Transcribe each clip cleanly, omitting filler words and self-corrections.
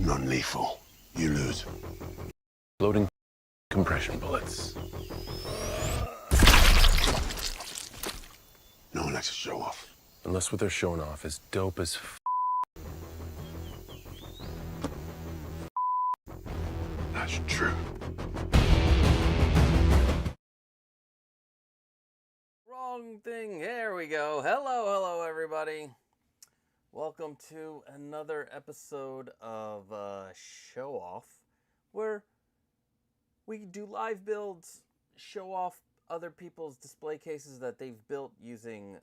Non-lethal. You lose. Loading compression bullets. No one likes to show off. Unless what they're showing off is dope as That's true. Wrong thing. Here we go. Hello, everybody. Welcome to another episode of Show Off, where we do live builds, show off other people's display cases that they've built using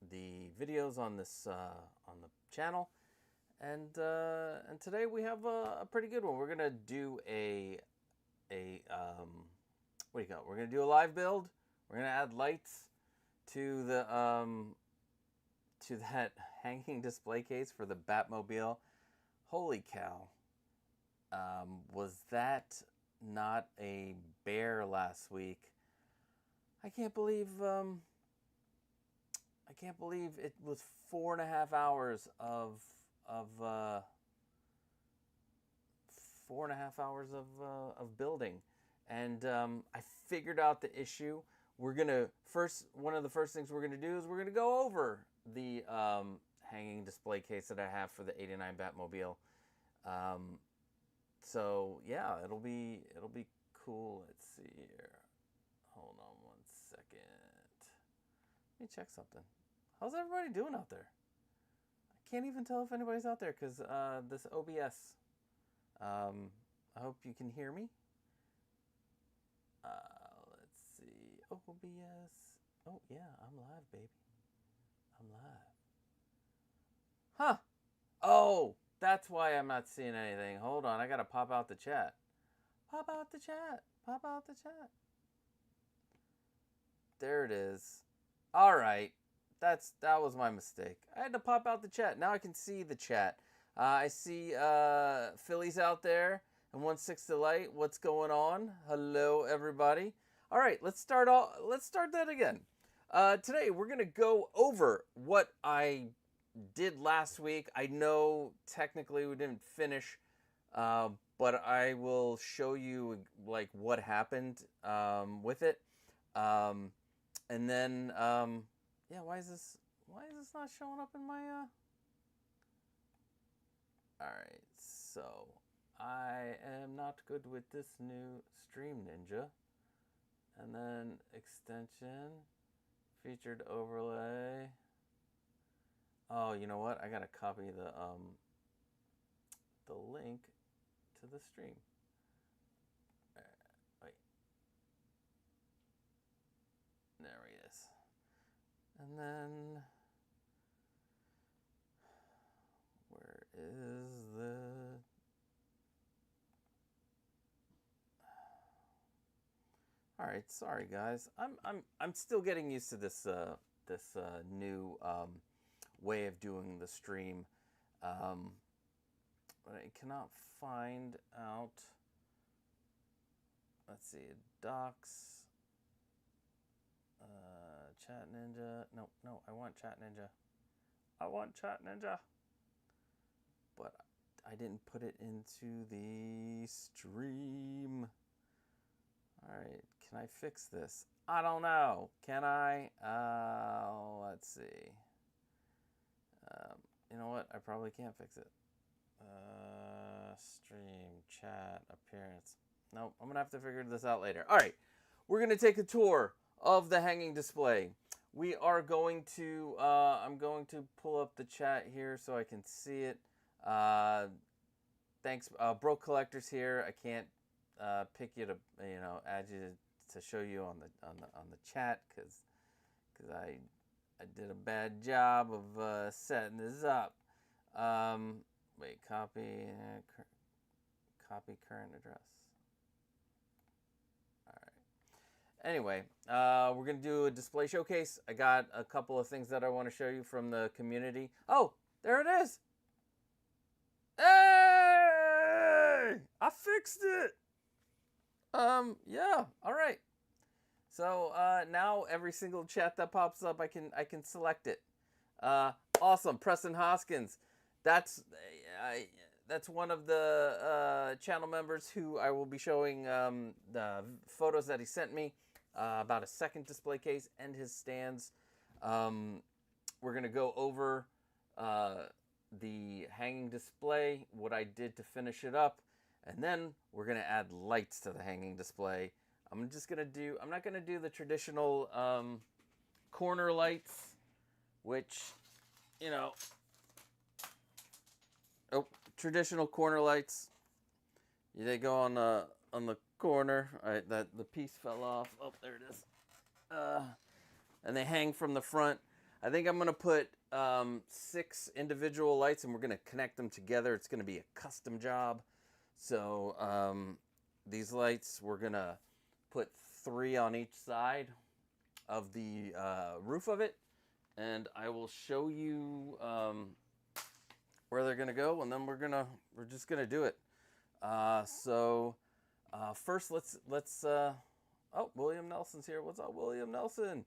the videos on this on the channel, and today we have a pretty good one. We're gonna do a what do you got? We're gonna do a live build. We're gonna add lights to the to that hanging display case for the Batmobile. Holy cow! Was that not a bear last week? I can't believe it was 4.5 hours of 4.5 hours of building, and I figured out the issue. We're gonna one of the first things we're gonna do is we're gonna go over the hanging display case that I have for the '89 Batmobile. So yeah, it'll be cool. Let's see here. Hold on one second. Let me check something. How's everybody doing out there? I can't even tell if anybody's out there because this OBS. I hope you can hear me. Let's see. OBS. Oh yeah, I'm live, baby. I'm live. Huh. Oh, that's why I'm not seeing anything. Hold on, I gotta pop out the chat. Pop out the chat. Pop out the chat. There it is. All right. That was my mistake. I had to pop out the chat. Now I can see the chat. I see Philly's out there and 1/6 Delight. What's going on? Hello, everybody. All right, let's start that again. Today we're gonna go over what I did last week. I know technically we didn't finish, but I will show you like what happened with it, and then yeah. Why is this not showing up in my All right, so I am not good with this new Stream Ninja. And then extension, featured overlay. Oh, you know what? I gotta copy the link to the stream. Wait. There he is. And then where is the All right, sorry guys. I'm still getting used to this new way of doing the stream, but I cannot find out. Let's see, docs, Chat Ninja. No, I want Chat Ninja. I want Chat Ninja, but I didn't put it into the stream. All right, can I fix this? I don't know. Can I? Let's see. You know what? I probably can't fix it. Stream, chat, appearance. Nope, I'm gonna have to figure this out later. All right, we're gonna take a tour of the hanging display. We are going to, I'm going to pull up the chat here so I can see it. Thanks, Broke Collector's here. I can't pick you to, add you to show you on the chat because I did a bad job of setting this up. Wait, copy current address. All right. Anyway, we're gonna do a display showcase. I got a couple of things that I want to show you from the community. Oh, there it is. Hey, I fixed it. Yeah, all right. So now every single chat that pops up, I can select it. Awesome, Preston Hoskins. That's that's one of the channel members who I will be showing the photos that he sent me about a second display case and his stands. We're going to go over the hanging display, what I did to finish it up, and then we're going to add lights to the hanging display. I'm not going to do the traditional corner lights, which, you know, traditional corner lights. They go on the corner. All right, the piece fell off. Oh, there it is. And they hang from the front. I think I'm gonna put 6 individual lights, and we're gonna connect them together. It's gonna be a custom job. So these lights, we're gonna put 3 on each side of the roof of it, and I will show you where they're gonna go, and then we're just gonna do it. First, let's. Oh, William Nelson's here. What's up, William Nelson?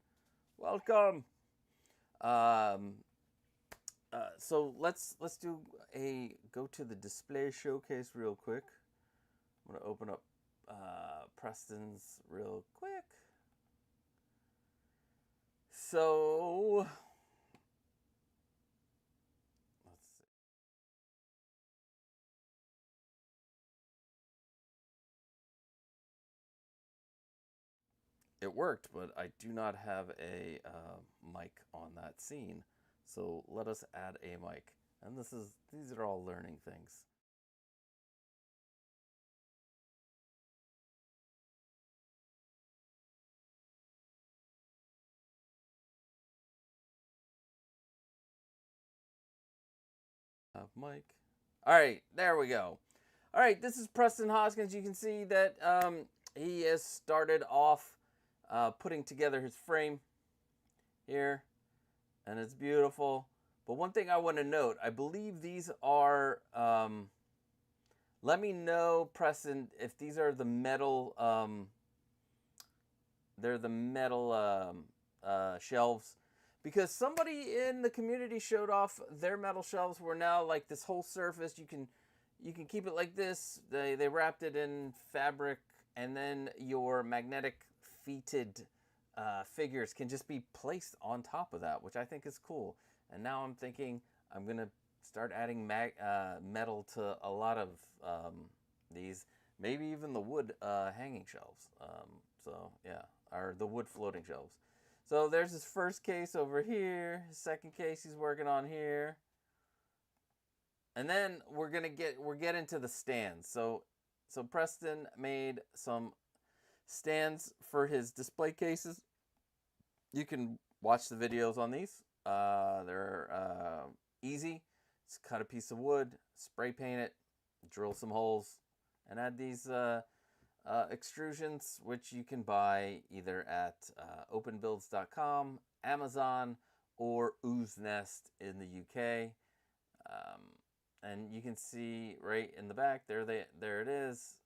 Welcome. So let's go to the display showcase real quick. I'm gonna open up Preston's real quick. So let's see. It worked, but I do not have a mic on that scene. So let us add a mic. And these are all learning things. Mic. All right, there we go. All right, this is Preston Hoskins. You can see that he has started off putting together his frame here, and it's beautiful. But one thing I want to note, I believe these are, let me know, Preston, if these are the metal, they're the metal shelves. Because somebody in the community showed off their metal shelves were now like this whole surface. You can keep it like this. They wrapped it in fabric, and then your magnetic feeted figures can just be placed on top of that, which I think is cool. And now I'm thinking I'm gonna start adding metal to a lot of these, maybe even the wood hanging shelves. So yeah, or the wood floating shelves. So there's his first case over here. His second case he's working on here. And then we're get into the stands. So Preston made some stands for his display cases. You can watch the videos on these. They're easy. Just cut a piece of wood, spray paint it, drill some holes, and add these extrusions, which you can buy either at openbuilds.com, Amazon, or Ooze Nest in the UK. And you can see right in the back there it is,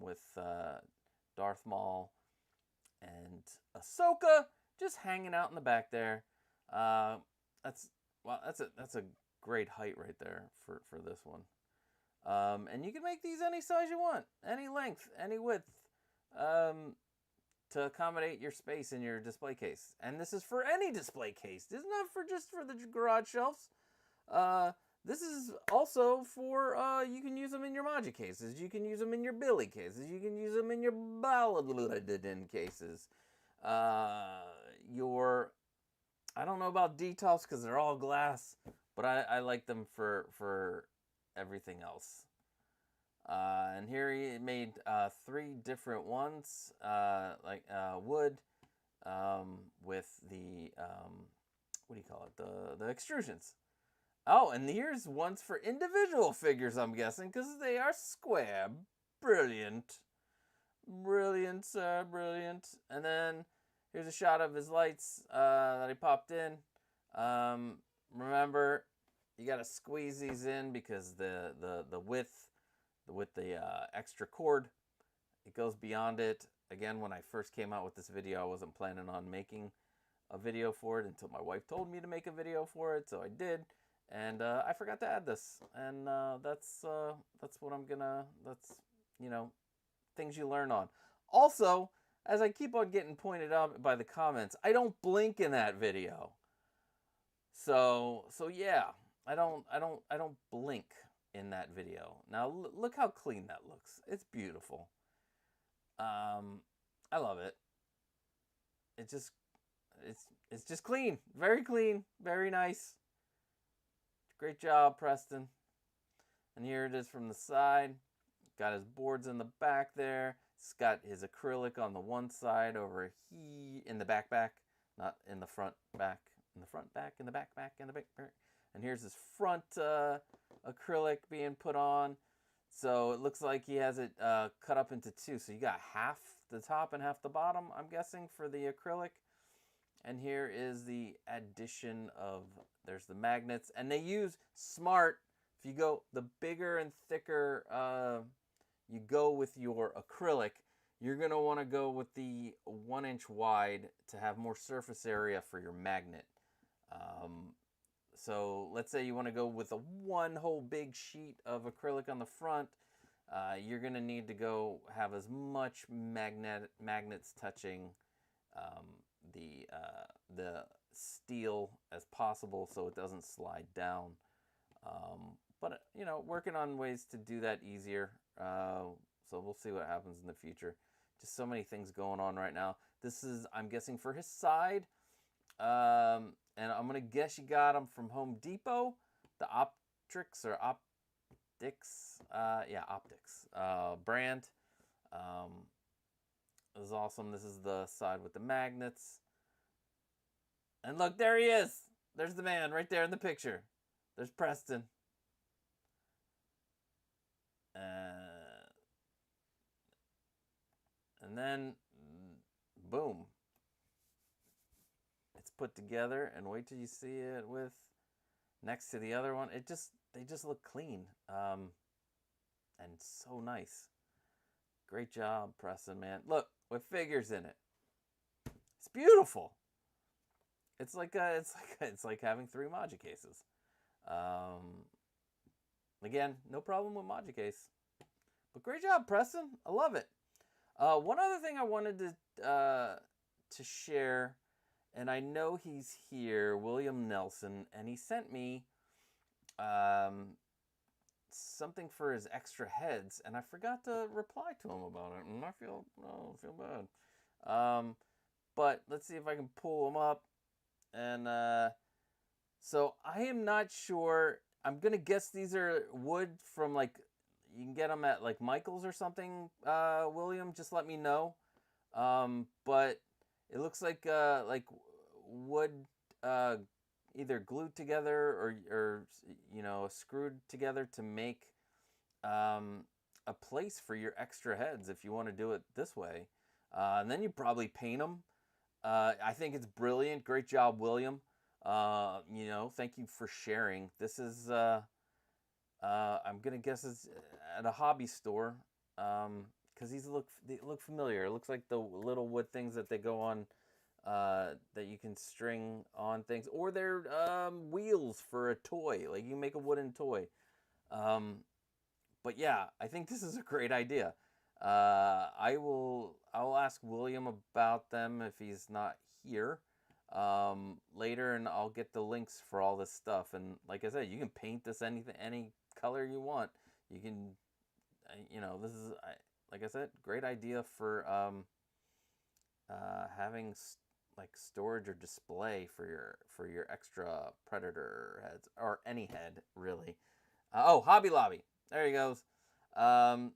with Darth Maul and Ahsoka just hanging out in the back there. That's a great height right there for this one. And you can make these any size you want, any length, any width, to accommodate your space in your display case. And this is for any display case. This is not for just for the garage shelves. This is also for, you can use them in your Maji cases. You can use them in your Billy cases. You can use them in your Baladin cases. I don't know about details because they're all glass, but I like them for everything else. And here he made 3 different ones, like wood, with the, what do you call it, the extrusions. Oh, and here's ones for individual figures, I'm guessing, because they are square. Brilliant. Brilliant, sir, brilliant. And then here's a shot of his lights that he popped in. Remember, you got to squeeze these in because the width, with the extra cord, it goes beyond it. Again, when I first came out with this video, I wasn't planning on making a video for it until my wife told me to make a video for it, so I did. And I forgot to add this, and that's what I'm gonna. That's you know things you learn on. Also, as I keep on getting pointed out by the comments, I don't blink in that video. So yeah, I don't blink in that video. Now look how clean that looks. It's beautiful. I love it. It just it's just clean, very nice. Great job, Preston. And here it is from the side. Got his boards in the back there. It's got his acrylic on the one side over here in the back, not in the front back, in the front back, in the back, in the back. And here's his front acrylic being put on. So it looks like he has it cut up into two. So you got half the top and half the bottom, I'm guessing, for the acrylic. And here is the addition of, there's the magnets. And they use smart, if you go, the bigger and thicker you go with your acrylic, you're going to want to go with the 1 inch wide to have more surface area for your magnet. So let's say you want to go with a one whole big sheet of acrylic on the front. You're going to need to go have as much magnets touching the steel as possible so it doesn't slide down. But you know, working on ways to do that easier. So we'll see what happens in the future. Just so many things going on right now. This is, I'm guessing, for his side. And I'm gonna guess you got them from Home Depot. The Optrix or Optics, yeah, Optics brand. This is awesome. This is the side with the magnets. And look, there he is. There's the man right there in the picture. There's Preston. And then, boom. It's put together, and wait till you see it with next to the other one. They just look clean, and so nice. Great job, Preston, man. Look, with figures in it. It's beautiful. It's like having 3 Maji cases. Again, no problem with Maji case. But great job, Preston. I love it. One other thing I wanted to share, and I know he's here, William Nelson, and he sent me something for his extra heads, and I forgot to reply to him about it, and I feel bad. But let's see if I can pull him up. And so I am not sure. I'm gonna guess these are wood from, like, you can get them at like Michael's or something. William, just let me know. But it looks like wood either glued together or you know, screwed together to make a place for your extra heads if you want to do it this way. And then you probably paint them. I think it's brilliant. Great job, William. You know, thank you for sharing. This is I'm gonna guess it's at a hobby store, because they look familiar. It looks like the little wood things that they go on, that you can string on things, or they're wheels for a toy. Like, you make a wooden toy. But yeah, I think this is a great idea. I'll ask William about them if he's not here later, and I'll get the links for all this stuff. And like I said, you can paint this any color you want. You can, you know, this is, like I said, great idea for having like storage or display for your extra Predator heads, or any head really. Oh, Hobby Lobby. There he goes. Oh,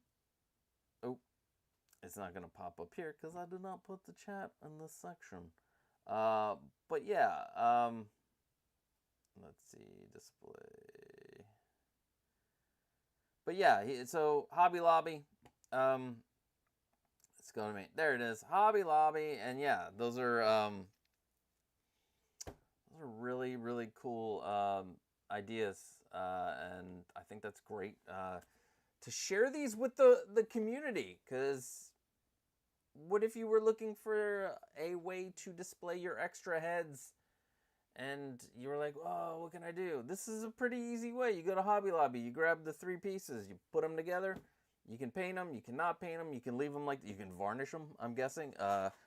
it's not gonna pop up here because I did not put the chat in this section. But yeah. Let's see, display. But yeah, so Hobby Lobby. Let's go to me. There it is, Hobby Lobby, and yeah, those are really, really cool ideas, and I think that's great to share these with the community. Because what if you were looking for a way to display your extra heads and you were like, oh, what can I do? This is a pretty easy way. You go to Hobby Lobby, you grab the 3 pieces, you put them together. You can paint them, you cannot paint them, you can leave them like, you can varnish them, I'm guessing,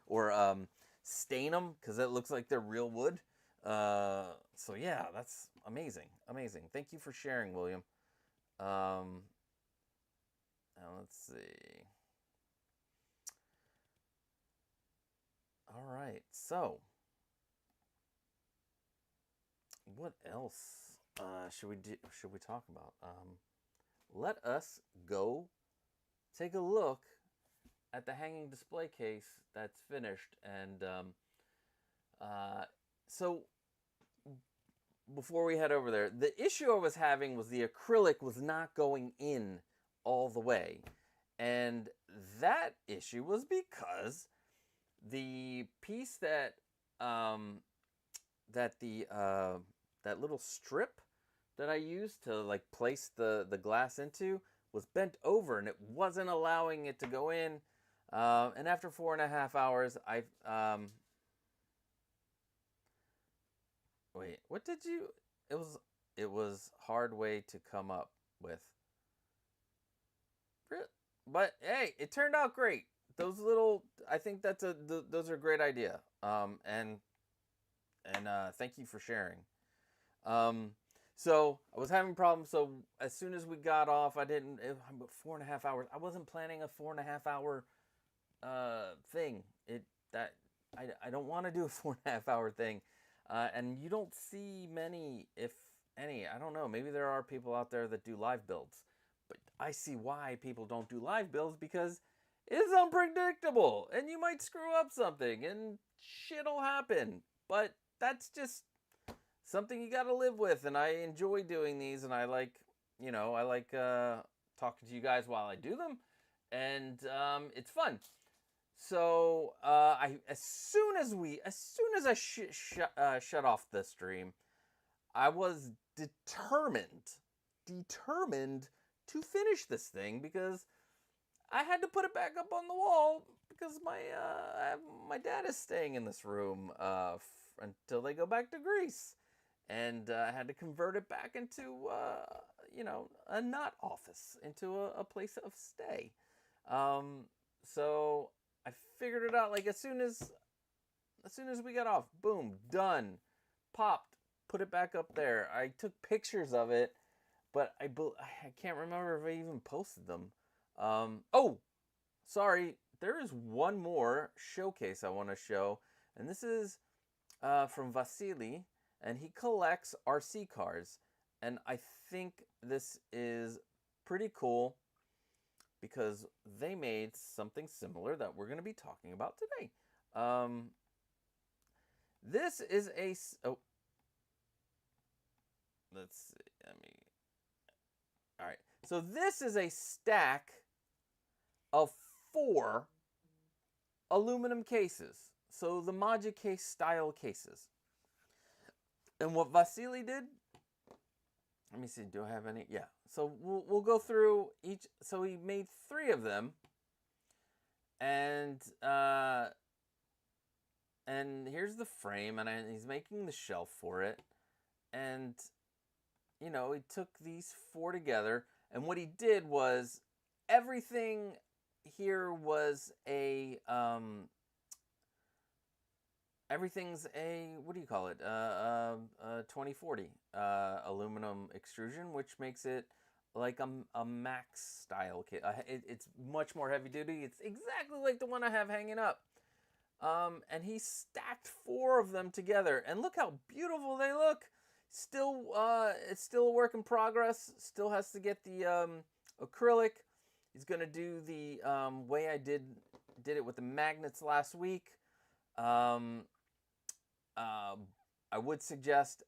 or stain them, because it looks like they're real wood. So yeah, that's amazing, amazing. Thank you for sharing, William. Now let's see. All right, so what else should we do? Should we talk about? Let us go take a look at the hanging display case that's finished, and so before we head over there, the issue I was having was the acrylic was not going in all the way, and that issue was because the piece that that little strip that I used to like place the glass into was bent over, and it wasn't allowing it to go in. And after 4.5 hours, wait, what did you? It was hard way to come up with. But hey, it turned out great. Those little, I think those are a great idea. And thank you for sharing. So I was having problems. So as soon as we got off, 4.5 hours. I wasn't planning a 4.5 hour thing. I don't want to do a 4.5 hour thing. And you don't see many, if any. I don't know. Maybe there are people out there that do live builds, but I see why people don't do live builds, because it's unpredictable, and you might screw up something, and shit'll happen. But that's just something you got to live with, and I enjoy doing these, and I like talking to you guys while I do them, and it's fun. So as soon as I shut off the stream, I was determined to finish this thing, because I had to put it back up on the wall, because my dad is staying in this room until they go back to Greece, and I had to convert it back into a not office, into a place of stay. So I figured it out, like as soon as we got off, boom, done, popped, put it back up there. I took pictures of it, but I can't remember if I even posted them. Oh, sorry, there is one more showcase I want to show, and this is from Vasily, and he collects RC cars, and I think this is pretty cool, because they made something similar that we're going to be talking about today. This is let's see. All right. So this is a stack of 4 aluminum cases. So the Maja case style cases. And what Vasily did, let me see, do I have any? Yeah. So we'll go through each. So he made 3 of them, and here's the frame, and he's making the shelf for it, and he took these 4 together, and what he did was everything here was everything's a, what do you call it? 2040 aluminum extrusion, which makes it like a max style kit. It's much more heavy duty. It's exactly like the one I have hanging up. And he stacked 4 of them together, and look how beautiful they look. Still, it's still a work in progress. Still has to get the acrylic. He's gonna do the way I did it with the magnets last week. I would suggest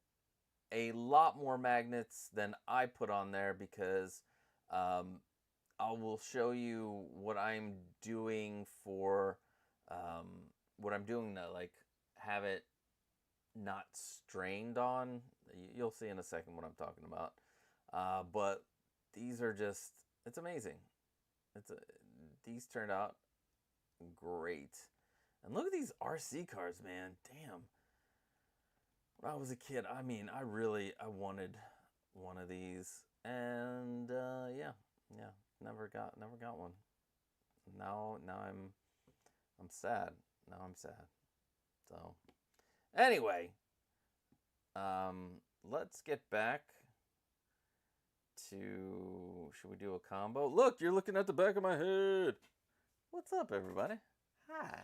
a lot more magnets than I put on there, because I will show you what I'm doing for what I'm doing to like have it not strained on. You'll see in a second what I'm talking about. But these are just, it's amazing. These turned out great. And look at these RC cars, man. Damn. when I was a kid, I mean, I wanted one of these, and yeah, never got one. Now I'm sad. Now I'm sad. So anyway, let's get back to. Should we do a combo? Look, you're looking at the back of my head. What's up, everybody? Hi.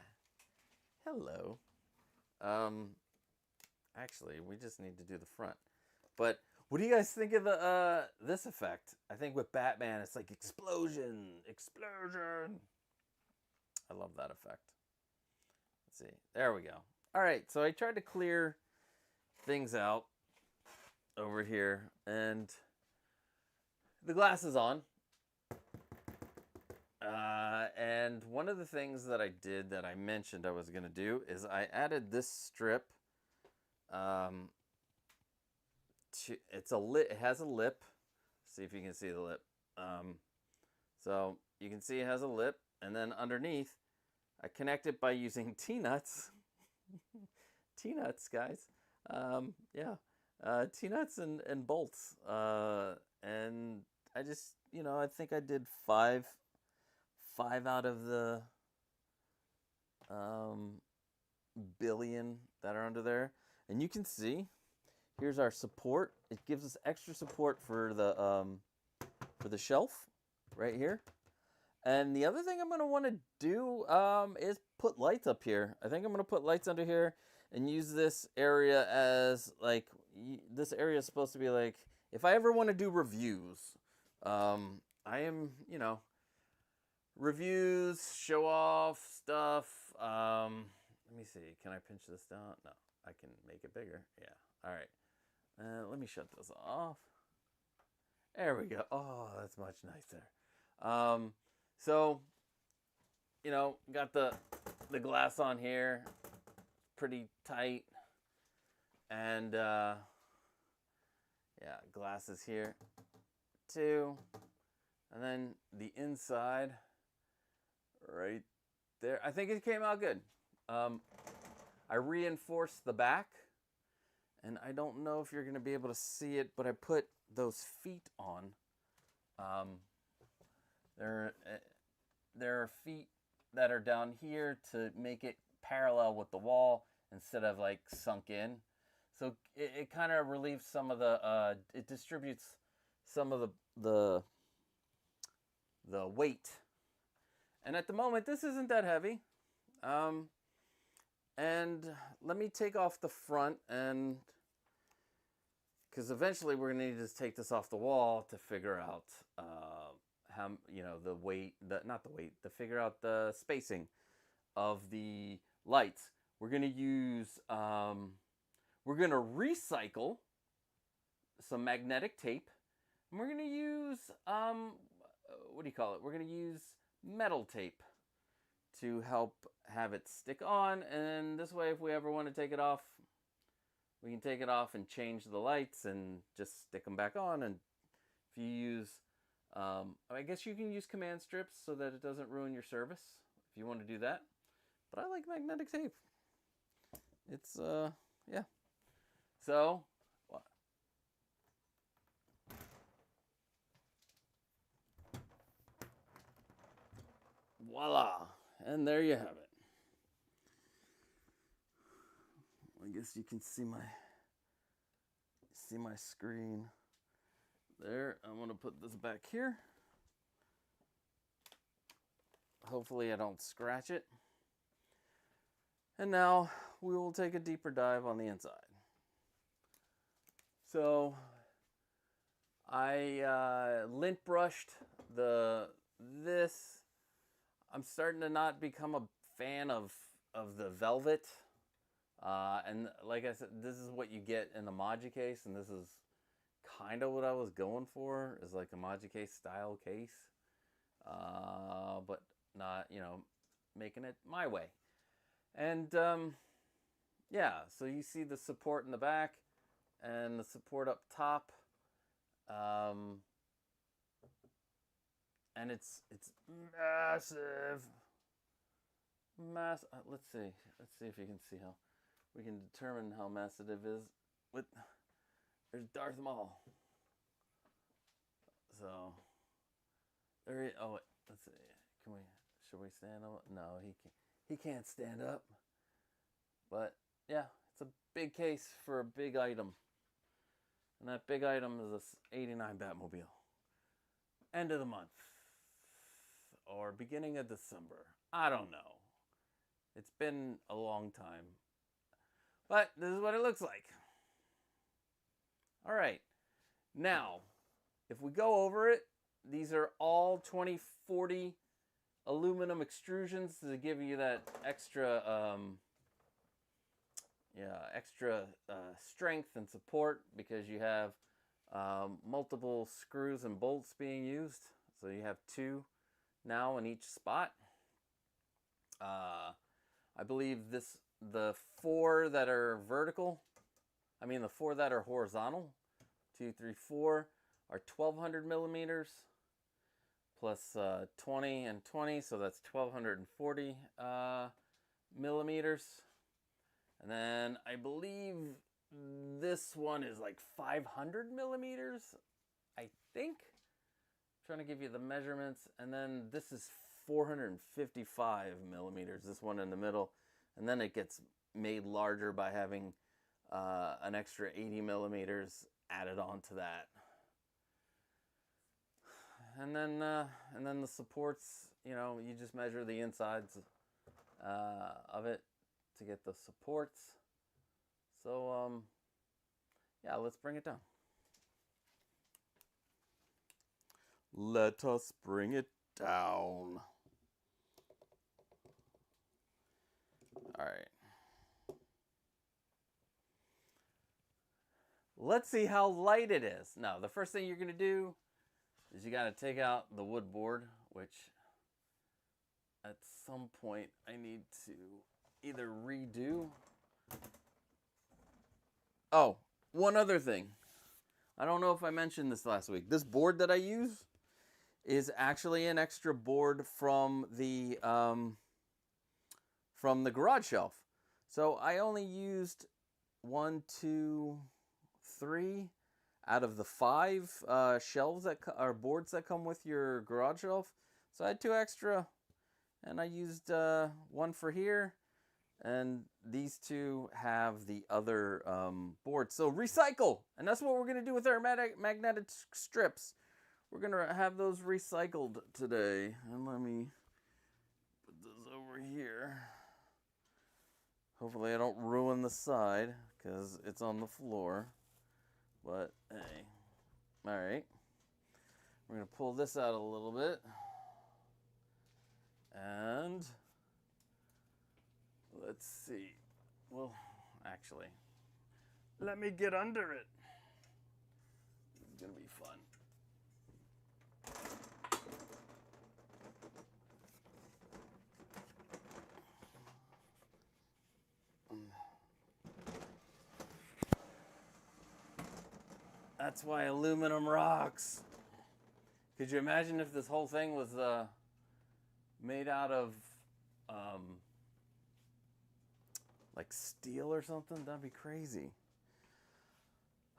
Hello. Actually, we just need to do the front. But what do you guys think of the this effect? I think with Batman, it's like explosion, explosion. I love that effect. Let's see. There we go. All right, so I tried to clear things out over here, and the glass is on. And one of the things that I did that I mentioned I was going to do is I added this strip. It's a lip. It has a lip. See if you can see the lip. So you can see it has a lip, and then underneath, I connect it by using T-nuts. T-nuts, guys. Yeah, T-nuts and bolts. And I just, I think I did five out of the billion that are under there, and you can see here's our support. It gives us extra support for the shelf right here. And the other thing I'm going to want to do is put lights up here. I think I'm going to put lights under here and use this area as like, this area is supposed to be like, if I ever want to do reviews, I am, reviews, show off stuff. Let me see. Can I pinch this down? No, I can make it bigger. Yeah. All right. Let me shut this off. There we go. Oh, that's much nicer. So, got the glass on here, pretty tight, and yeah, glass is here too, and then the inside right there. I think it came out good. I reinforced the back, and I don't know if you're going to be able to see it, but I put those feet on. There are feet that are down here to make it parallel with the wall instead of like sunk in. So it kind of relieves some of the, it distributes some of the weight. And at the moment, this isn't that heavy. And let me take off the front, and because eventually we're gonna need to take this off the wall to figure out how, the weight, to figure out the spacing of the lights. We're gonna use, we're gonna recycle some magnetic tape, and we're gonna use, what do you call it? We're gonna use metal tape to help have it stick on, and this way if we ever want to take it off, we can take it off and change the lights and just stick them back on. And if you use, I guess you can use command strips so that it doesn't ruin your service if you want to do that. But I like magnetic tape. It's, yeah. So, voila. And there you have it. I guess you can see my screen there. I'm going to put this back here. Hopefully I don't scratch it. And now we will take a deeper dive on the inside. So I lint brushed this. I'm starting to not become a fan of the velvet. And like I said, this is what you get in the Maji case, and this is kind of what I was going for, is like a Maji case style case, but not, making it my way. And yeah, so you see the support in the back and the support up top, and it's massive. Let's see if you can see how we can determine how massive it is. There's Darth Maul. So there he, oh wait, let's see. Should we stand up? No, he can't stand up. But yeah, it's a big case for a big item. And that big item is this 89 Batmobile. End of the month. Or beginning of December. I don't know. It's been a long time. But this is what it looks like. Alright. Now, if we go over it, these are all 2040 aluminum extrusions to give you that extra strength and support, because you have multiple screws and bolts being used. So you have 2 now in each spot. I believe the 4 that are vertical, the 4 that are horizontal, 2, 3, 4, are 1200 millimeters plus 20 and 20, so that's 1240 millimeters. And then I believe this one is like 500 millimeters, I think. I'm trying to give you the measurements. And then this is 455 millimeters, this one in the middle. And then it gets made larger by having an extra 80 millimeters added on to that. And then the supports, you just measure the insides of it to get the supports. So, yeah, let's bring it down. Let us bring it down. All right. Let's see how light it is. Now, the first thing you're going to do is you got to take out the wood board, which at some point I need to either redo. Oh, one other thing. I don't know if I mentioned this last week. This board that I use is actually an extra board from the garage shelf. So I only used 1, 2, 3 out of the 5 shelves that are boards that come with your garage shelf. So I had 2 extra, and I used 1 for here, and these 2 have the other boards. So recycle, and that's what we're gonna do with our magnetic strips. We're gonna have those recycled today. And let me put this over here. Hopefully I don't ruin the side because it's on the floor. But hey, all right. We're gonna pull this out a little bit, and let's see. Well, actually, let me get under it. This is gonna be fun. That's why aluminum rocks. Could you imagine if this whole thing was made out of like steel or something? That'd be crazy.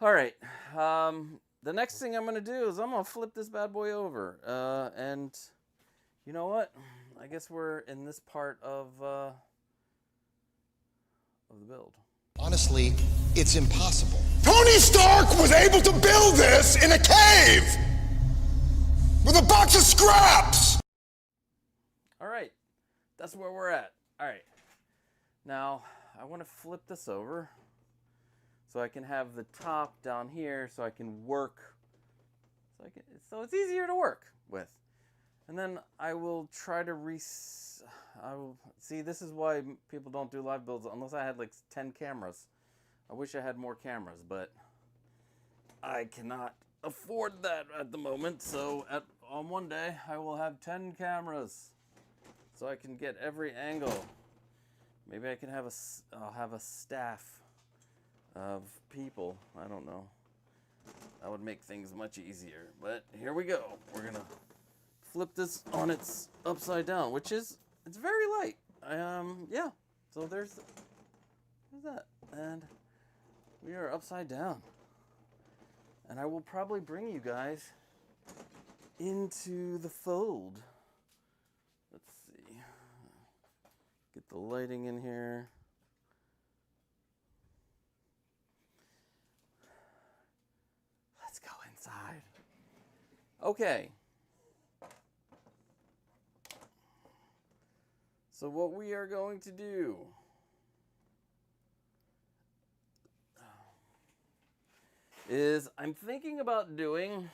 All right. The next thing I'm going to do is I'm going to flip this bad boy over. And you know what? I guess we're in this part of the build. Honestly, it's impossible. Tony Stark was able to build this in a cave with a box of scraps. All right, that's where we're at. All right, now I want to flip this over so I can have the top down here, so I can work. So it's easier to work with. And then I will try to see, this is why people don't do live builds unless I had like 10 cameras. I wish I had more cameras, but I cannot afford that at the moment. So on one day, I will have 10 cameras so I can get every angle. Maybe I can have I'll have a staff of people. I don't know. That would make things much easier. But here we go. We're gonna flip this on its upside down, which is, it's very light. Yeah. So there's that. And We are upside down. And I will probably bring you guys into the fold. Let's see. Get the lighting in here. Let's go inside. Okay. So what we are going to do is I'm thinking about doing,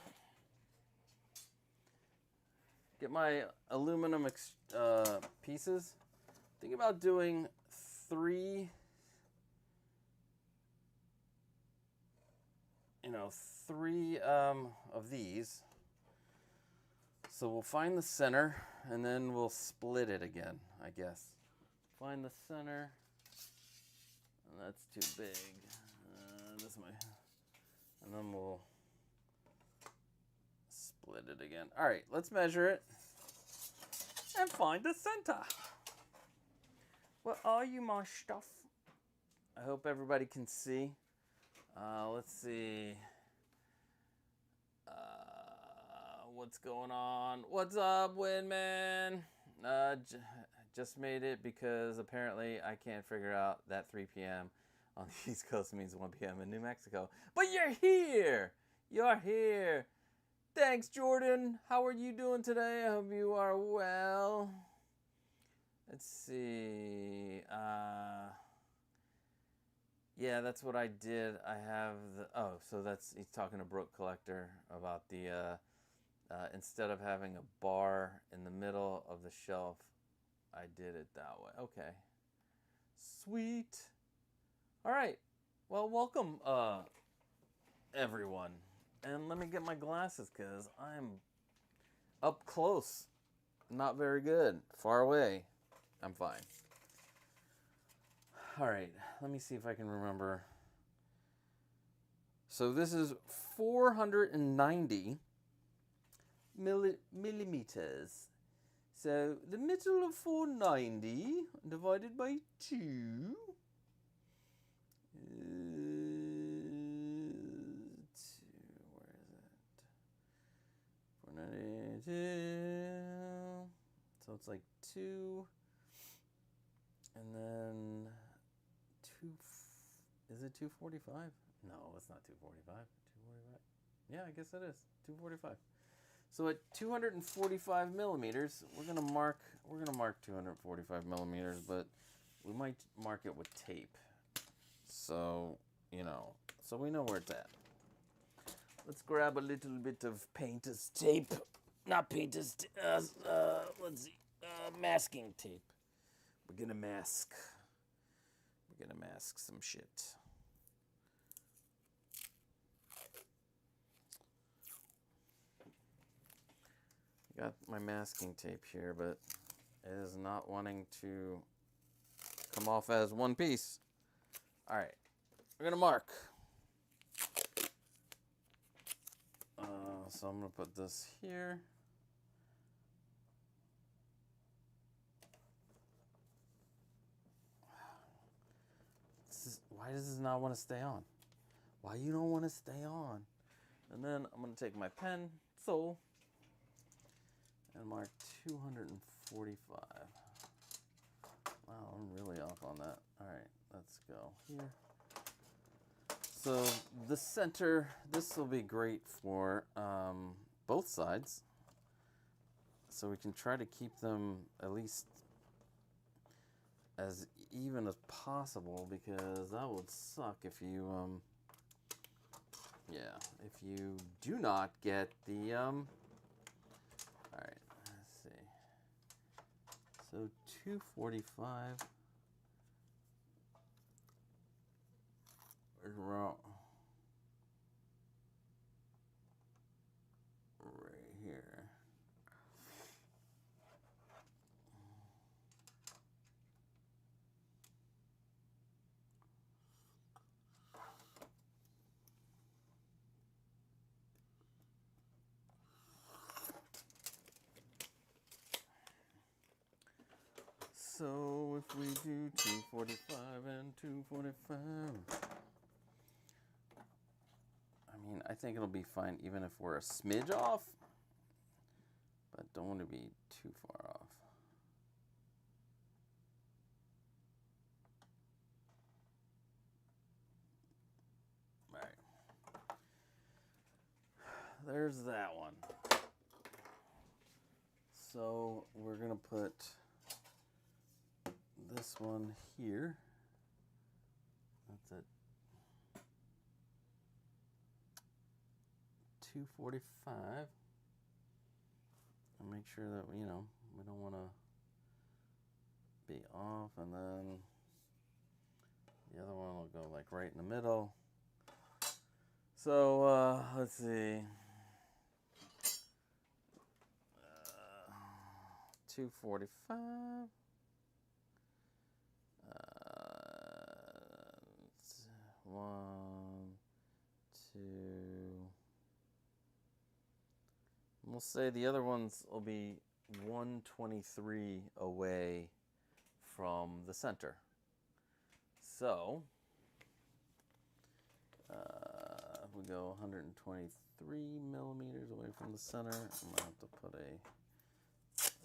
get my aluminum pieces, thinking about doing three of these. So we'll find the center and then we'll split it again, I guess. Find the center. That's too big. This way. And then we'll split it again. All right, let's measure it and find the center. What are you, my stuff? I hope everybody can see. Let's see. What's going on? What's up, Windman? Just made it because apparently I can't figure out that 3 p.m. on the East Coast means 1 p.m. in New Mexico. But you're here! You're here! Thanks, Jordan! How are you doing today? I hope you are well. Let's see. Yeah, that's what I did. I have the... Oh, so that's... He's talking to Brooke Collector about the... instead of having a bar in the middle of the shelf, I did it that way. Okay. Sweet. All right. Well, welcome, everyone. And let me get my glasses because I'm up close. Not very good. Far away. I'm fine. All right. Let me see if I can remember. So this is 490 millimeters. So the middle of 490 divided by 2 is 2. Where is it? 492. So it's like 2, and then 2. Is it 245? No, it's not 245. 245. Yeah, I guess it is 245. So at 245 millimeters, we're gonna mark 245 millimeters, but we might mark it with tape. So, so we know where it's at. Let's grab a little bit of painter's tape. Not painter's let's see, masking tape. We're gonna mask some shit. Got my masking tape here, but it is not wanting to come off as one piece. All right, we're gonna mark. So I'm gonna put this here. Why does this not want to stay on? Why you don't want to stay on? And then I'm gonna take my pencil and mark 245. Wow, I'm really off on that. All right, let's go here. So the center, this will be great for both sides. So we can try to keep them at least as even as possible, because that would suck if you, if you do not get the, all right, let's see. So 245. Right here. So if we do 245 and 245, think it'll be fine even if we're a smidge off, but don't want to be too far off. All right. There's that one. So we're going to put this one here. That's it. 245. And make sure that, we don't want to be off. And then the other one will go like right in the middle. So, let's see. 245. 1, 2. We'll say the other ones will be 123 away from the center. So, we go 123 millimeters away from the center. I'm going to have to put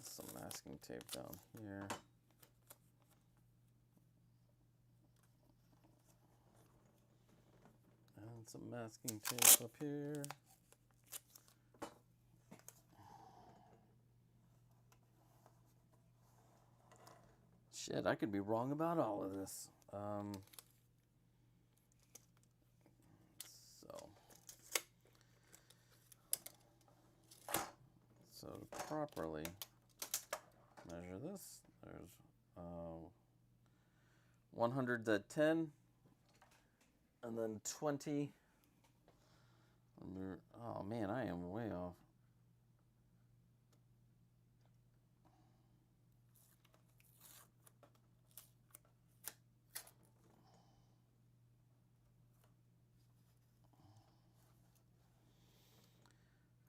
some masking tape down here. And some masking tape up here. Shit, I could be wrong about all of this. So to properly measure this, there's 100's at 10, and then 20. Oh man, I am way off.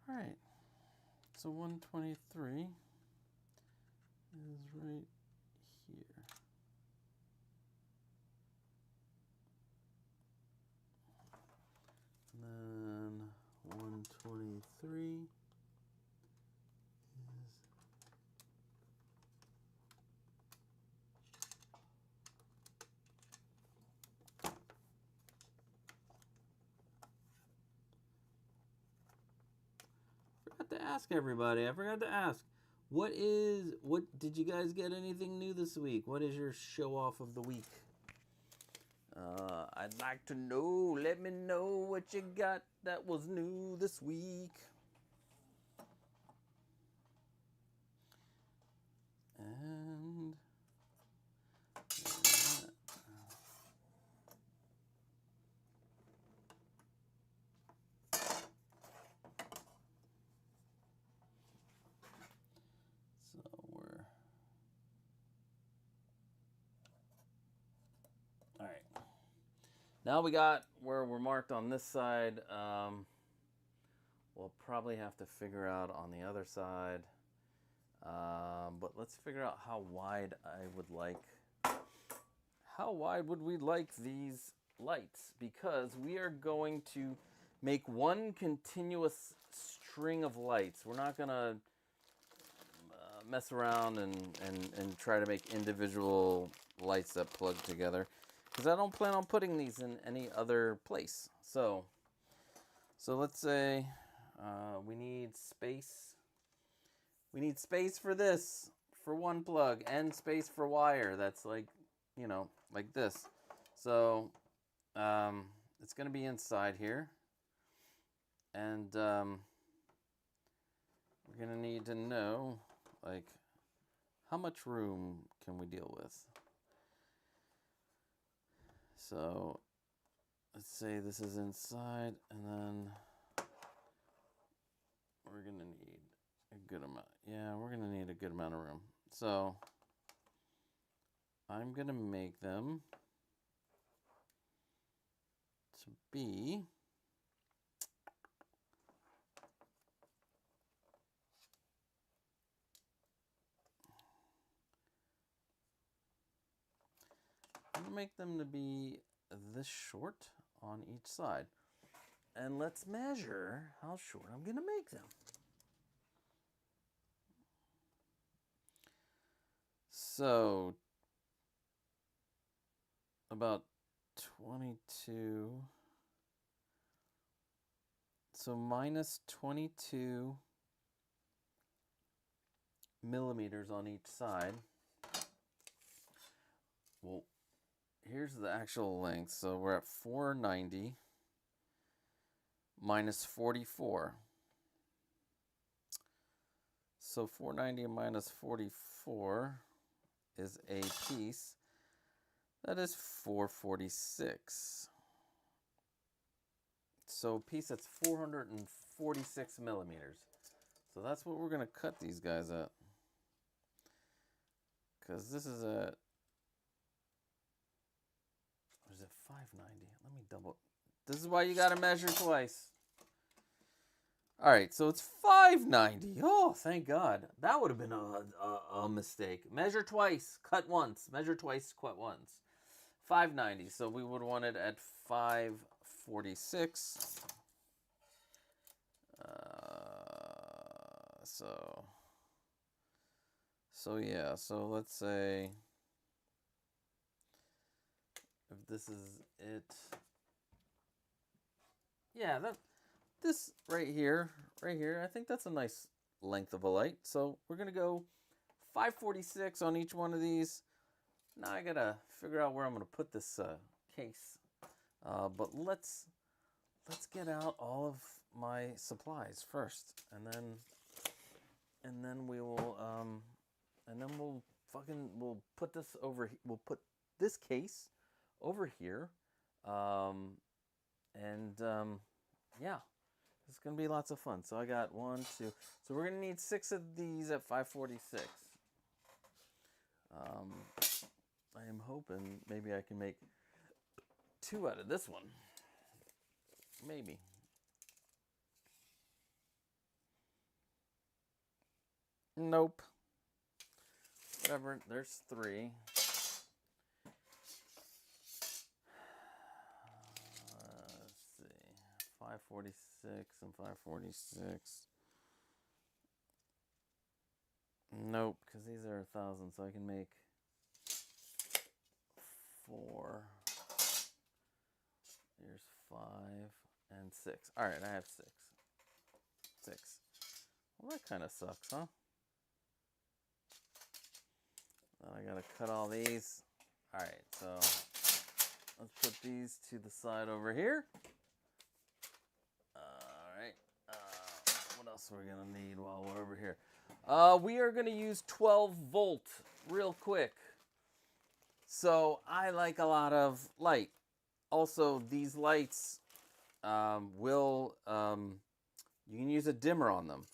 All right, so 123 is right here. And then 123 is to ask everybody. I forgot to ask. What did you guys get anything new this week? What is your show off of the week? I'd like to know. Let me know what you got that was new this week. And all right. Now we got where we're marked on this side. We'll probably have to figure out on the other side. But let's figure out how wide I would like. How wide would we like these lights? Because we are going to make one continuous string of lights. We're not going to mess around and try to make individual lights that plug together, because I don't plan on putting these in any other place. So let's say we need space. We need space for this, for one plug, and space for wire. That's like, like this. So it's going to be inside here. And we're going to need to know, like, how much room can we deal with? So let's say this is inside, and then we're going to need a good amount. Yeah, we're going to need a good amount of room. So I'm going to make them to be this short on each side. and let's measure how short I'm going to make them. So, about 22. So minus 22 millimeters on each side. Well, here's the actual length. So we're at 490 minus 44. So 490 minus 44 is a piece. That is 446. So a piece that's 446 millimeters. So that's what we're going to cut these guys at. Because this is at, what is it, 590? Let me double. This is why you got to measure twice. All right, so it's 590. Oh, thank God. That would have been a mistake. Measure twice, cut once. Measure twice, cut once. 590. So we would want it at 546. So yeah. So let's say if this is it. Yeah, this right here. I think that's a nice length of a light. So we're gonna go 546 on each one of these. Now I gotta figure out where I'm gonna put this case. But let's get out all of my supplies first, and then we will we'll put this over. We'll put this case over here, yeah. It's going to be lots of fun. So I got 1, 2. So we're going to need 6 of these at 546. I am hoping maybe I can make 2 out of this one. Maybe. Nope. Whatever. There's 3. 546 and 546. Nope, because these are 1,000, so I can make 4. Here's 5 and 6. All right, I have 6. 6. Well, that kind of sucks, huh? Then I gotta cut all these. All right, so let's put these to the side over here. What else are we gonna need while we're over here? We are gonna use 12 volt real quick. So I like a lot of light. Also, these lights you can use a dimmer on them.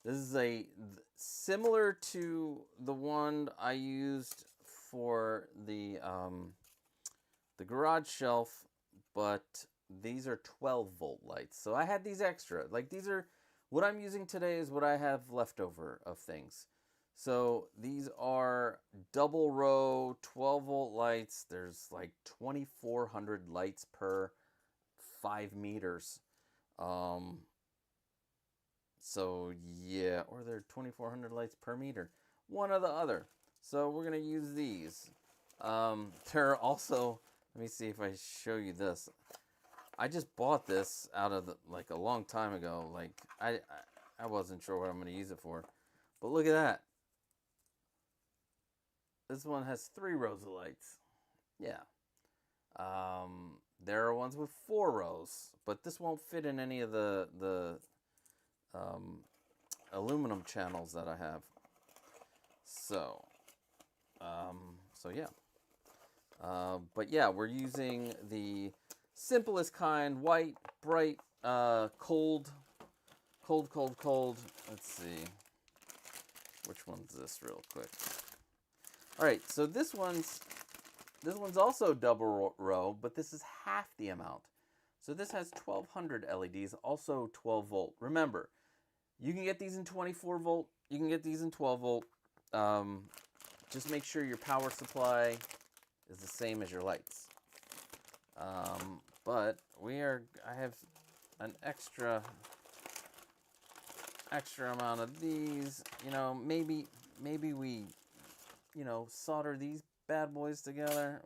This is similar to the one I used for the garage shelf, but these are 12 volt lights. So I had these extra. Like, these are what I'm using today is what I have left over of things. So these are double row 12 volt lights. There's like 2,400 lights per 5 meters. So yeah, or they're 2,400 lights per meter. One or the other. So we're gonna use these. There are also, let me see if I show you this. I just bought this out of a long time ago. Like I wasn't sure what I'm gonna use it for, but look at that. This one has 3 rows of lights. Yeah. There are ones with 4 rows, but this won't fit in any of the aluminum channels that I have. So yeah. But yeah, we're using the simplest kind, white, bright, cold. Let's see. Which one's this real quick? All right, so this one's also double row, but this is half the amount. So this has 1,200 LEDs, also 12 volt. Remember, you can get these in 24 volt. You can get these in 12 volt. Just make sure your power supply is the same as your lights. But I have an extra amount of these. You know, maybe we, you know, solder these bad boys together.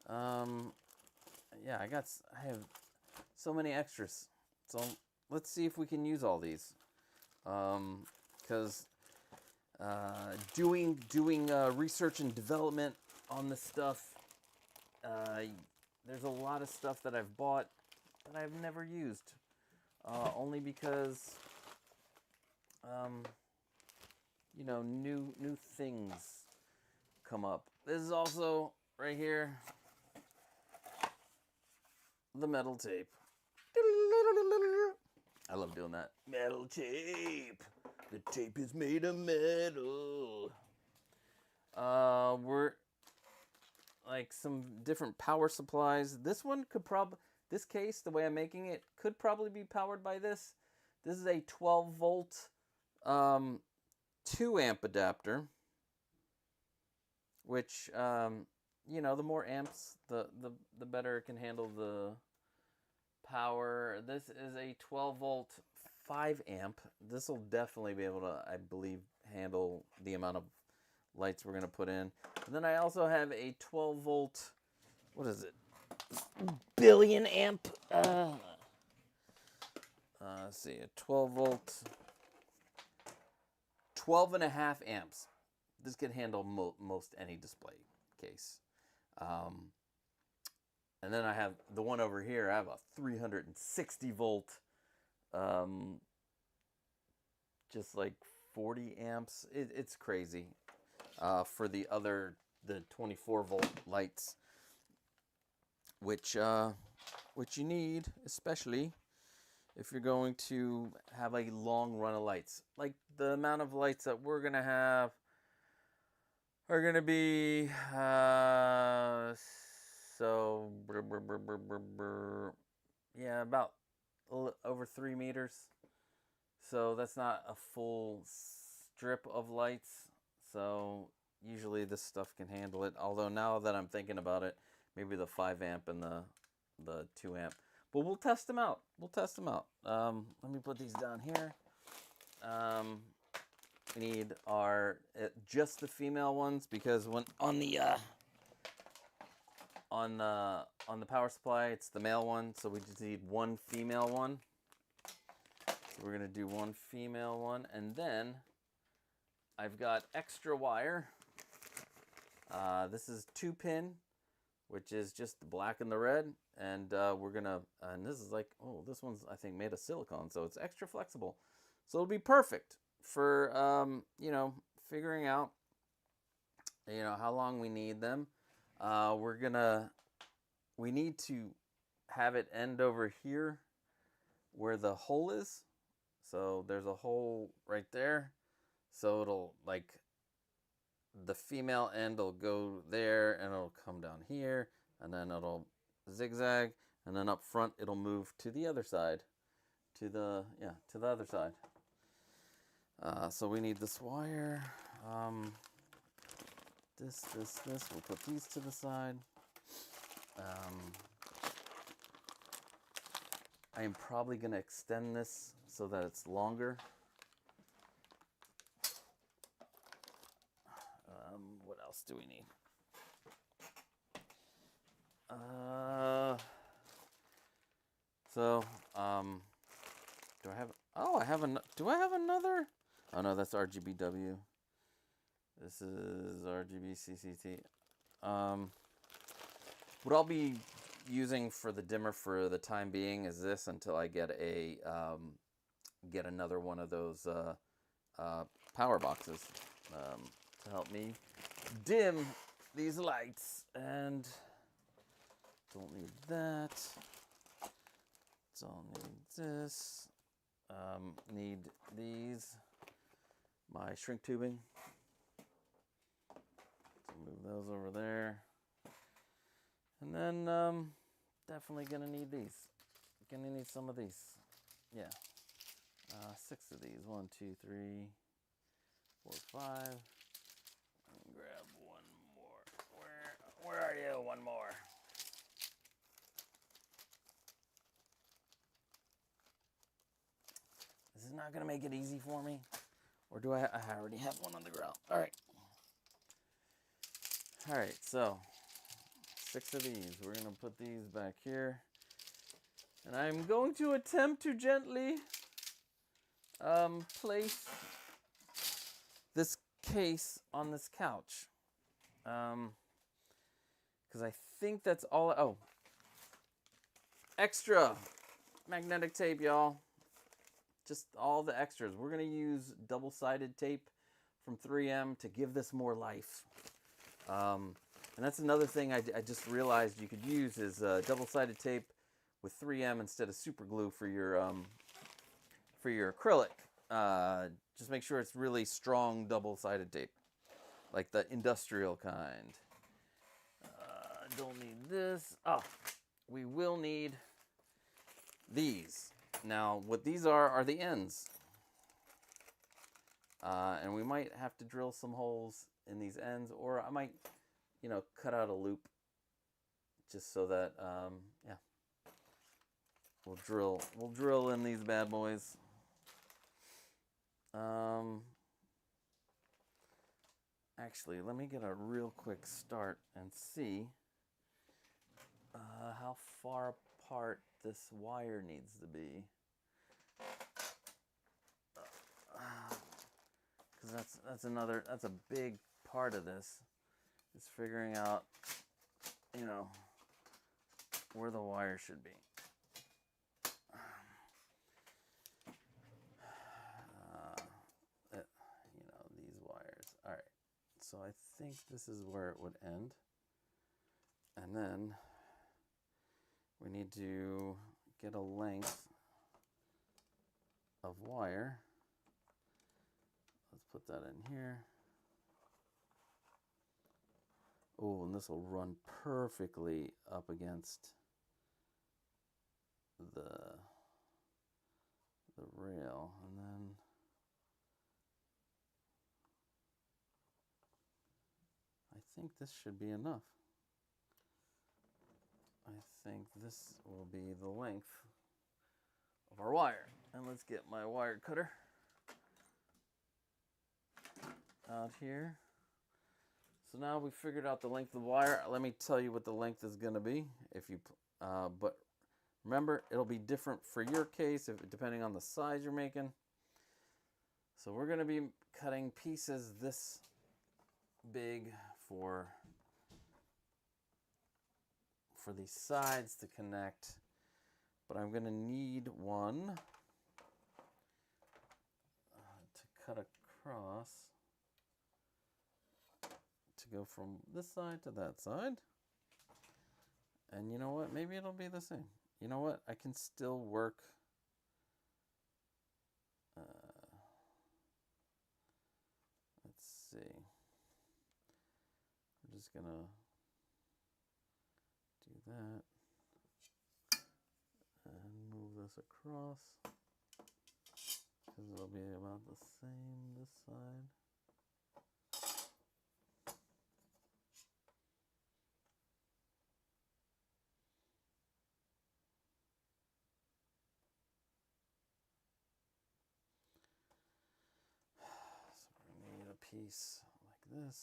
Yeah, I have so many extras. So let's see if we can use all these. Because doing research and development on this stuff, there's a lot of stuff that I've bought that I've never used, only because you know, new things come up. This is also right here, the metal tape. I love doing that. Metal tape. The tape is made of metal. We're like some different power supplies. This one could this case, the way I'm making it, could probably be powered by this. This is a 12 volt 2 amp adapter, which you know, the more amps, the better it can handle the power. This is a 12 volt 5 amp. This will definitely be able to, I believe, handle the amount of lights we're going to put in. And then I also have a 12 volt, what is it? Billion amp. Let's see, a 12 volt, 12 and a half amps. This can handle most any display case. And then I have the one over here. I have a 360 volt, just like 40 amps. It's crazy. For the 24 volt lights, which you need, especially if you're going to have a long run of lights. Like the amount of lights that we're gonna have are gonna be yeah, about over 3 meters. So that's not a full strip of lights. So usually this stuff can handle it. Although now that I'm thinking about it, maybe the 5 amp and the 2 amp. But we'll test them out. Let me put these down here. We need our just the female ones, because when on the power supply it's the male one, so we just need one female one. So we're gonna do one female one, and then I've got extra wire. This is 2-pin, which is just the black and the red, and we're gonna, and this is like, oh, this one's I think made of silicone, so it's extra flexible, so it'll be perfect for you know, figuring out, you know, how long we need them. We need to have it end over here where the hole is. So there's a hole right there. So it'll, like, the female end will go there and it'll come down here, and then it'll zigzag, and then up front it'll move to the other side, to the other side. So we need this wire. This. We'll put these to the side. I am probably going to extend this so that it's longer. What else do we need? Do I have? Oh, I have do I have another? Oh no, that's RGBW. This is RGB CCT. What I'll be using for the dimmer for the time being is this, until I get a get another one of those power boxes to help me dim these lights. And don't need that. Don't need this. Need these. My shrink tubing. So move those over there. And then definitely gonna need these. Gonna need some of these. Yeah. 6 of these. 1, 2, 3, 4, 5. Grab one more. Where are you? One more. not going to make it easy for me. Or do I already have one on the ground. All right. All right, so 6 of these. We're going to put these back here. And I'm going to attempt to gently place this case on this couch. Because I think that's all. Oh, extra magnetic tape, y'all. Just all the extras. We're going to use double-sided tape from 3M to give this more life. And that's another thing I just realized you could use is double-sided tape with 3M instead of super glue for your acrylic. Just make sure it's really strong double-sided tape, like the industrial kind. Don't need this. Oh, we will need these. Now, what these are the ends. And we might have to drill some holes in these ends, or I might, cut out a loop just so that, yeah. We'll drill in these bad boys. Actually, let me get a real quick start and see how far apart this wire needs to be. Because that's a big part of this, is figuring out, where the wire should be. These wires. All right. So I think this is where it would end. And then we need to get a length of wire. Let's put that in here. Oh, and this will run perfectly up against the rail. And then I think this should be enough. I think this will be the length of our wire. And let's get my wire cutter out here. So now we figured out the length of the wire. Let me tell you what the length is going to be. But remember, it'll be different for your case depending on the size you're making. So we're going to be cutting pieces this big for these sides to connect, but I'm going to need one to cut across to go from this side to that side. And you know what? Maybe it'll be the same. You know what? I can still work let's see. I'm just going to do that and move this across because it'll be about the same this side. So we're going to need a piece like this.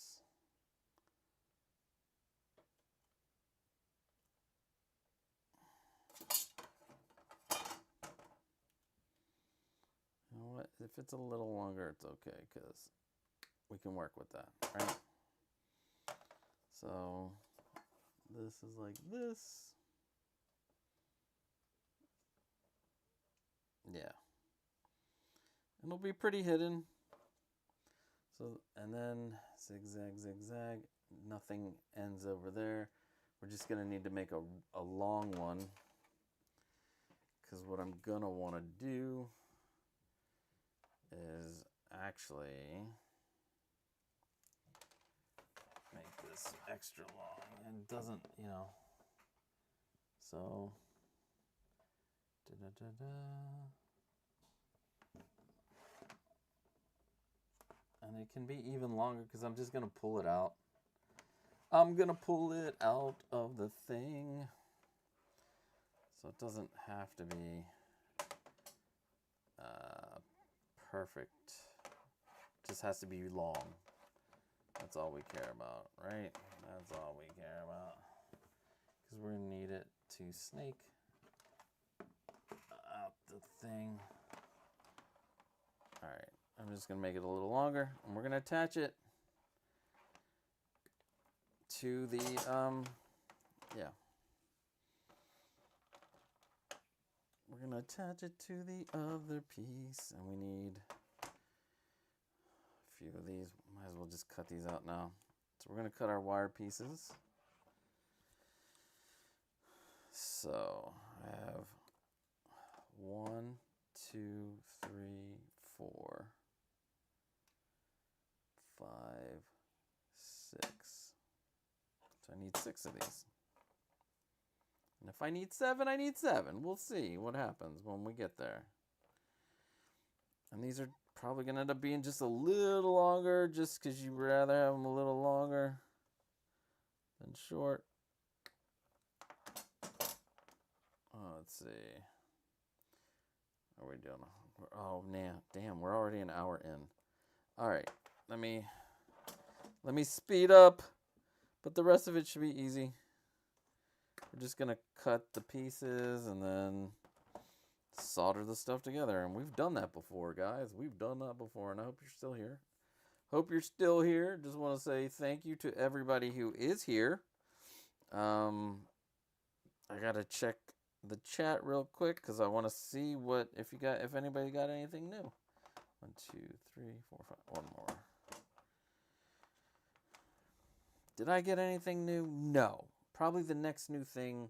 You know what? If it's a little longer, it's okay because we can work with that, right? So this is like this. Yeah. It'll be pretty hidden. So, and then zigzag, zigzag. Nothing ends over there. We're just going to need to make a long one. Because what I'm going to want to do is actually make this extra long. And it doesn't, so and it can be even longer because I'm just going to pull it out. I'm going to pull it out of the thing. So it doesn't have to be Perfect. Just has to be long. That's all we care about, right? That's all we care about. Because we're going to need it to snake out the thing. Alright, I'm just going to make it a little longer. And we're going to attach it to the, yeah. We're going to attach it to the other piece. And we need a few of these. Might as well just cut these out now. So we're going to cut our wire pieces. So I have 1, 2, 3, 4, 5, 6. So I need 6 of these. And if I need 7, I need 7. We'll see what happens when we get there. And these are probably going to end up being just a little longer, just because you'd rather have them a little longer than short. Oh, let's see. How are we doing? Oh, man. Damn, we're already an hour in. All right. Let me speed up, but the rest of it should be easy. We're just going to cut the pieces and then solder the stuff together. And we've done that before, guys. We've done that before, and I hope you're still here. Hope you're still here. Just want to say thank you to everybody who is here. I got to check the chat real quick because I want to see if anybody got anything new. 1, 2, 3, 4, 5. One more. Did I get anything new? No. Probably the next new thing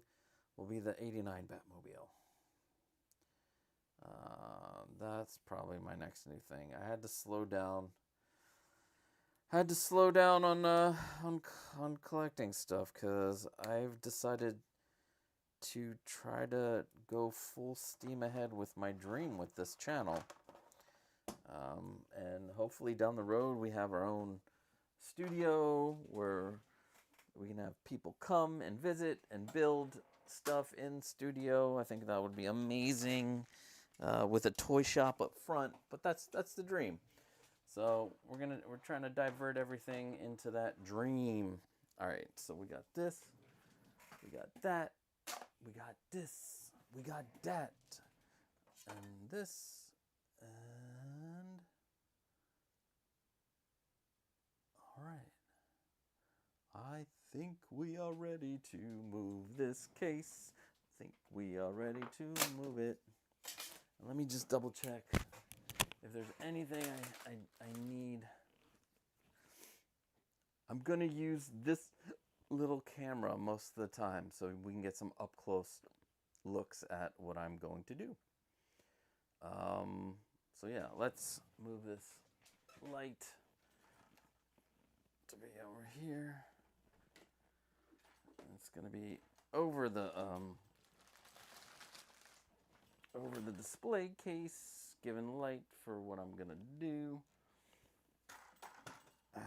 will be the '89 Batmobile. That's probably my next new thing. I had to slow down. On collecting stuff because I've decided to try to go full steam ahead with my dream with this channel. And hopefully down the road we have our own studio where we can have people come and visit and build stuff in studio. I think that would be amazing with a toy shop up front. But that's the dream. So we're trying to divert everything into that dream. All right. So we got this. We got that. We got this. We got that. And this. And all right. I think we are ready to move this case. I think we are ready to move it. Let me just double check if there's anything I need. I'm going to use this little camera most of the time so we can get some up close looks at what I'm going to do. So yeah, let's move this light to be over here. It's going to be over the display case, giving light for what I'm going to do. All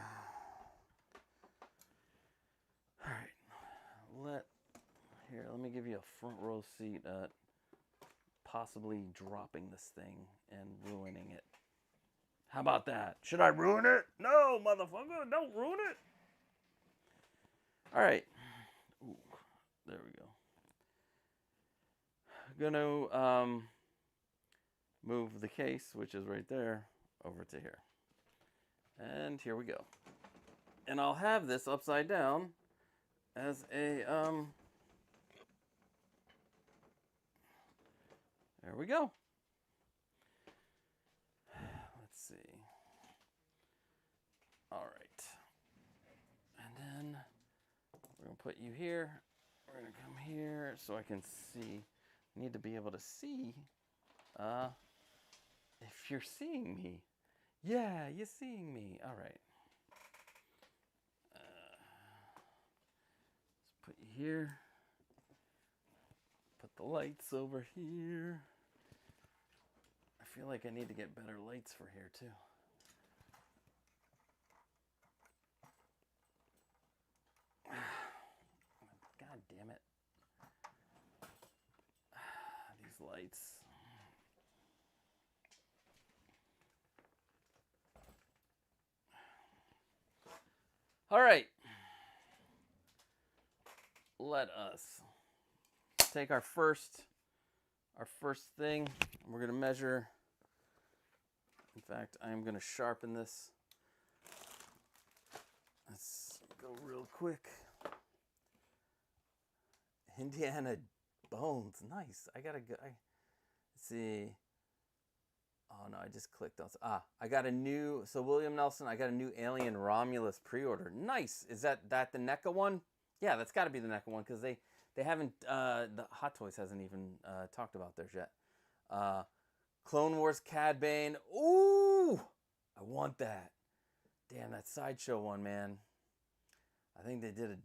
right. Let me give you a front row seat at possibly dropping this thing and ruining it. How about that? Should I ruin it? No, motherfucker, don't ruin it. All right. Ooh, there we go. Gonna move the case, which is right there, over to here. And here we go. And I'll have this upside down as a there we go. Let's see. All right. And then we're going to put you here. We're going to come here so I can see. I need to be able to see if you're seeing me. Yeah, you're seeing me. All right. Let's put you here. Put the lights over here. I feel like I need to get better lights for here too. God damn it. These lights. All right. Let us take our first thing. We're going to measure. In fact, I'm going to sharpen this. Let's go real quick. Indiana bones. Nice. I got to go. Let's see. Oh no, I just clicked on. I got a new. So William Nelson, I got a new Alien Romulus pre-order. Nice. Is that the NECA one? Yeah, that's got to be the NECA one because they haven't. The Hot Toys hasn't even talked about theirs yet. Clone Wars Cad Bane. Ooh, I want that. Damn, that Sideshow one, man. I think they did a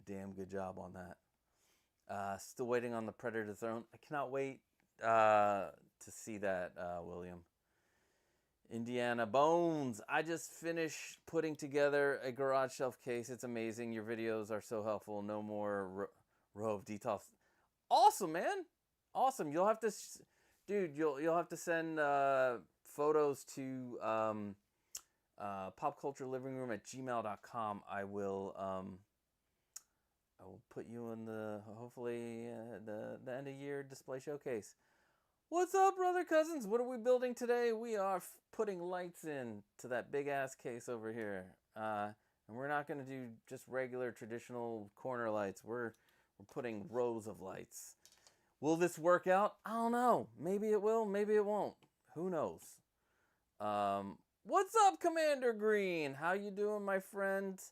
damn good job on that. Still waiting on the Predator Throne. I cannot wait to see that, William. Indiana Bones. I just finished putting together a garage shelf case. It's amazing. Your videos are so helpful. No more row of details. Awesome, man. Awesome. You'll have to, dude. You'll have to send photos to popculturelivingroom@gmail.com. I will put you in the hopefully the end of year display showcase. What's up, brother cousins? What are we building today? We are putting lights in to that big ass case over here, and we're not going to do just regular traditional corner lights. We're putting rows of lights. Will this work out? I don't know. Maybe it will. Maybe it won't. Who knows? What's up, Commander Green? How you doing, my friend?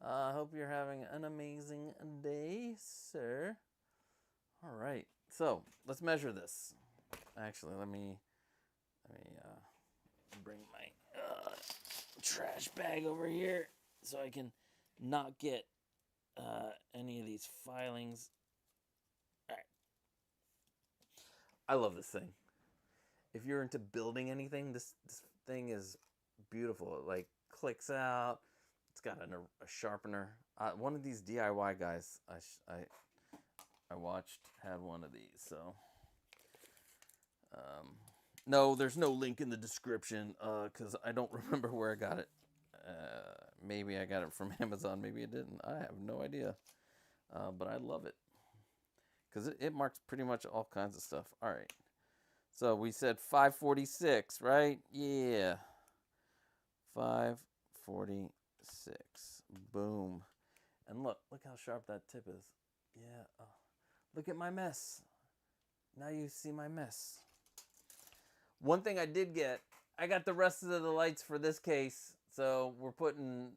Hope you're having an amazing day, sir. All right. So let's measure this. Actually, let me bring my trash bag over here so I can not get any of these filings. All right. I love this thing. If you're into building anything, this thing is beautiful. It like clicks out. It's got a sharpener. One of these DIY guys I watched had one of these, so. No, there's no link in the description because I don't remember where I got it. Maybe I got it from Amazon. Maybe it didn't. I have no idea. But I love it because it marks pretty much all kinds of stuff. All right. So we said 546, right? Yeah. 546. Boom. And look how sharp that tip is. Yeah. Oh. Look at my mess. Now you see my mess. One thing I did get, I got the rest of the lights for this case. So I'm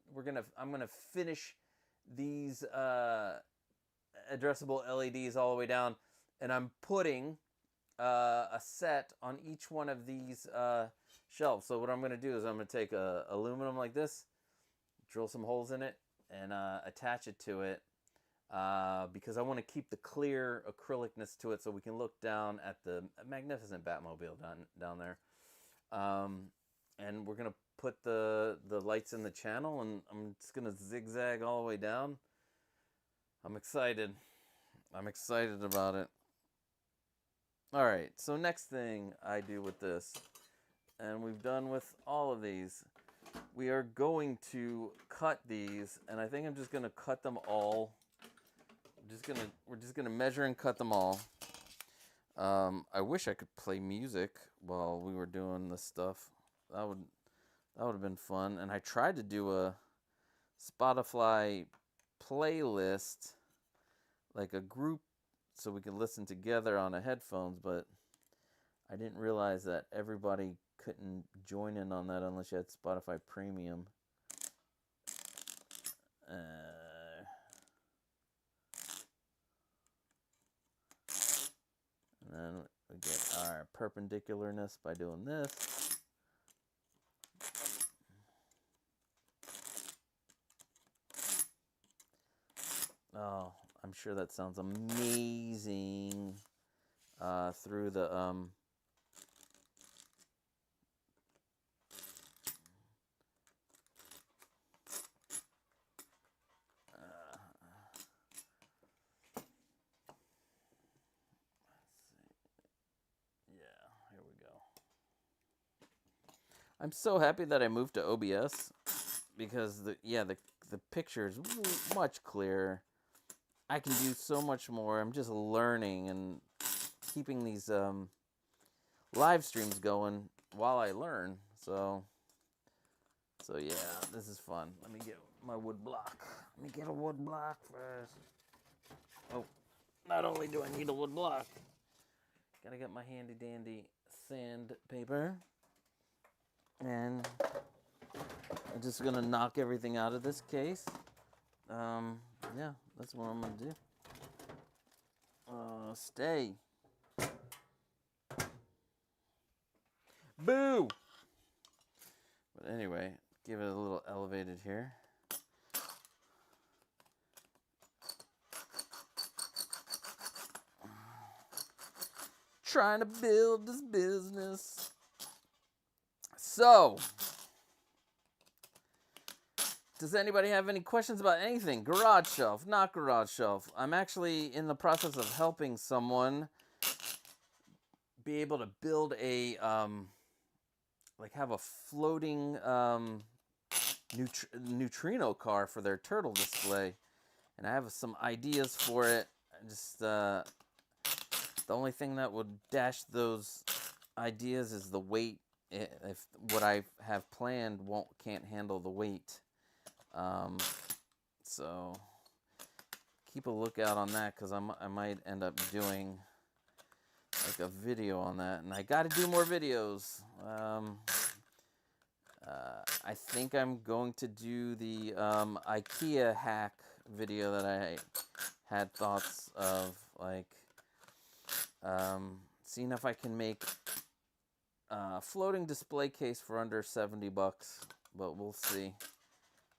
gonna finish these addressable LEDs all the way down, and I'm putting a set on each one of these shelves. So what I'm gonna do is I'm gonna take aluminum like this, drill some holes in it, and attach it to it. Because I want to keep the clear acrylicness to it so we can look down at the magnificent Batmobile down there. And we're going to put the lights in the channel, and I'm just going to zigzag all the way down. I'm excited. I'm excited about it. All right, so next thing I do with this, and we've done with all of these, we are going to cut these, and I think I'm just going to cut them all. We're just gonna measure and cut them all. I wish I could play music while we were doing this stuff. That would have been fun. And I tried to do a Spotify playlist, like a group, so we could listen together on the headphones. But I didn't realize that everybody couldn't join in on that unless you had Spotify Premium. And then we get our perpendicularness by doing this. Oh, I'm sure that sounds amazing through the I'm so happy that I moved to OBS because the the picture is much clearer. I can do so much more. I'm just learning and keeping these live streams going while I learn. So yeah, this is fun. Let me get my wood block. Let me get a wood block first. Oh, not only do I need a wood block, gotta get my handy dandy sandpaper. And I'm just gonna knock everything out of this case. Yeah, that's what I'm gonna do. Stay. Boo! But anyway, give it a little elevated here. Trying to build this business. So, does anybody have any questions about anything? Garage shelf, not garage shelf. I'm actually in the process of helping someone be able to build a, like have a floating neutrino car for their turtle display. And I have some ideas for it. Just, the only thing that would dash those ideas is the weight. If what I have planned can't handle the weight. So keep a lookout on that, because I might end up doing like a video on that, and I got to do more videos. I think I'm going to do the IKEA hack video that I had thoughts of, like seeing if I can make a floating display case for under $70, but we'll see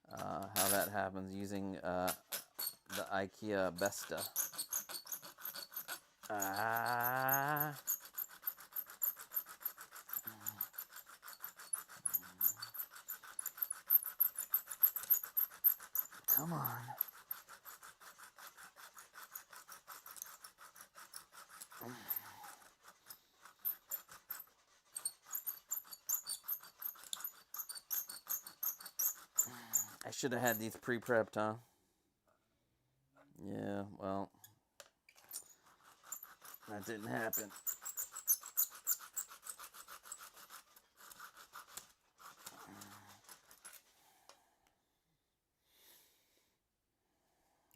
how that happens using the IKEA Besta. Come on. I should have had these pre-prepped, huh? Yeah, well, that didn't happen.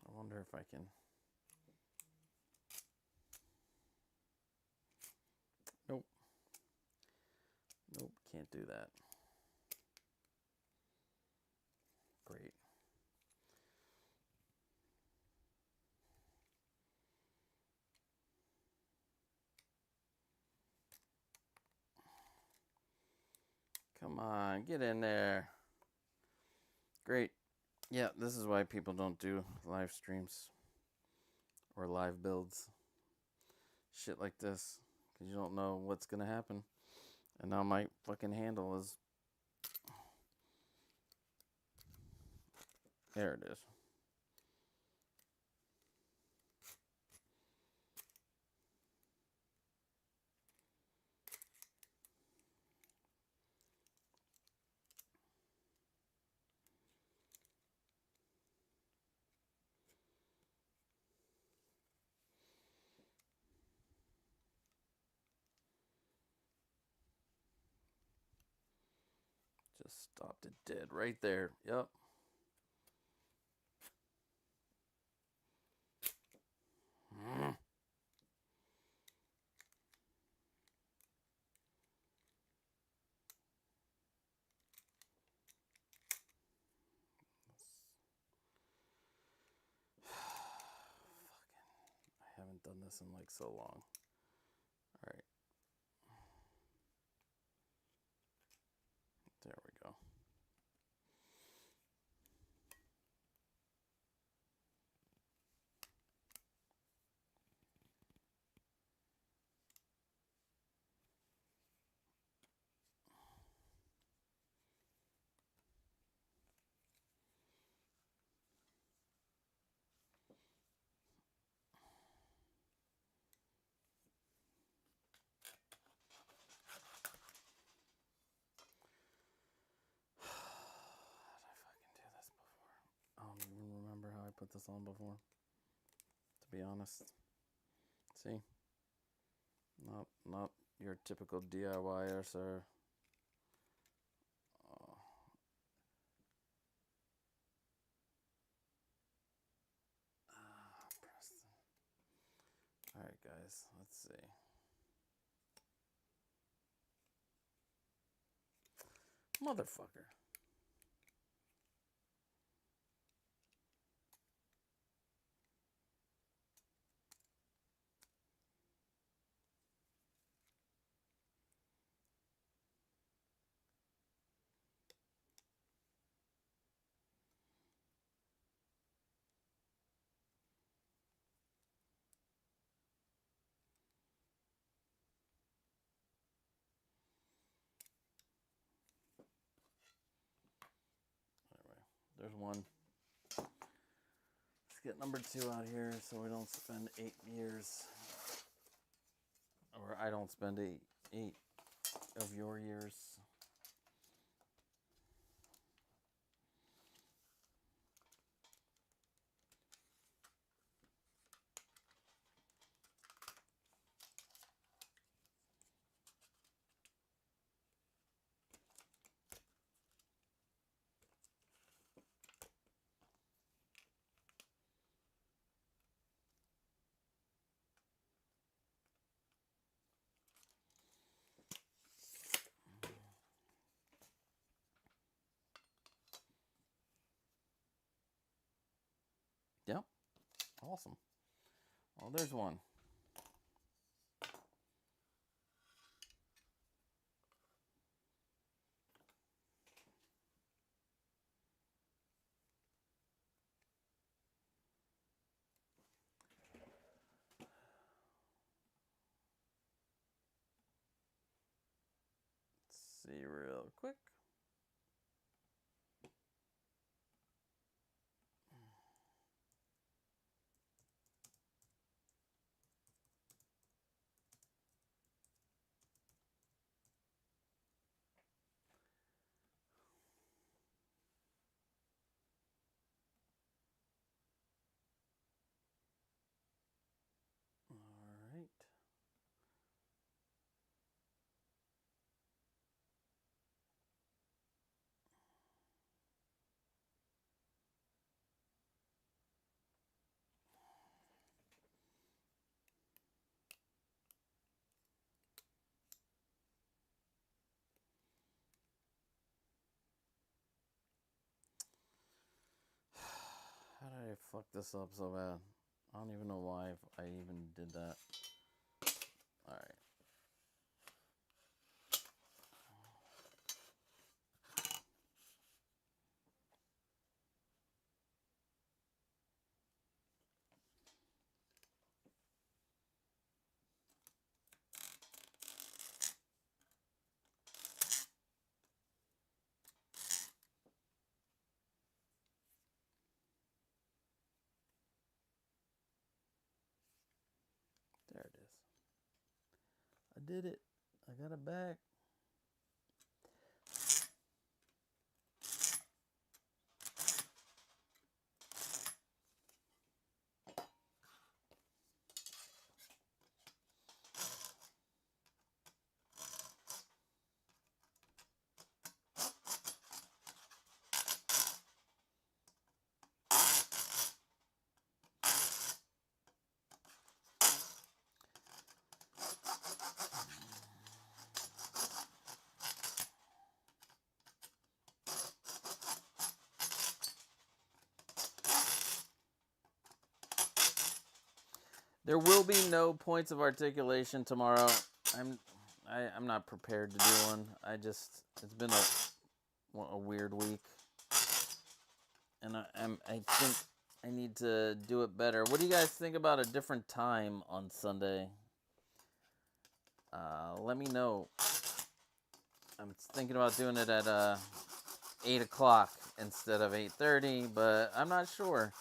I wonder if I can. Nope. Nope, can't do that. Great. Come on, get in there. Great. Yeah, this is why people don't do live streams or live builds. Shit like this. Because you don't know what's going to happen. And now my fucking handle is... There it is. Just stopped it dead right there. Yep. I haven't done this in like so long. All right. There we go. put this on before, to be honest. See? Not your typical DIYer, sir. Oh. Preston. Alright, guys, let's see. Motherfucker. Anyway, there's one. Let's get number 2 out here so we don't spend 8 years. Or I don't spend eight of your years. Yep. Awesome. Oh, there's one. Let's see real quick. All right. How did I fuck this up so bad? I don't even know why I even did that. Alright. There it is. I did it. I got it back. There will be no points of articulation tomorrow. I'm not prepared to do one. It's been a weird week, and I think I need to do it better. What do you guys think about a different time on Sunday? Let me know. I'm thinking about doing it at 8 o'clock instead of 8:30, but I'm not sure.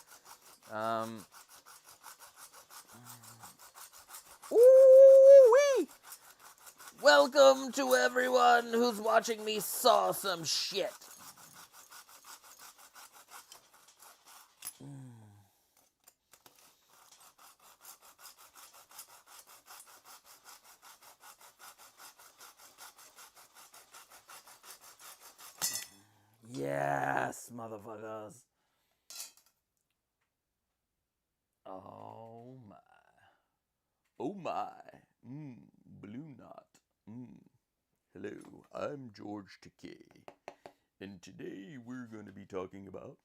Ooh-wee! Welcome to everyone who's watching me saw some shit. Yes, motherfuckers. Oh my. Oh my. Blue knot. Hello, I'm George Takei. And today we're going to be talking about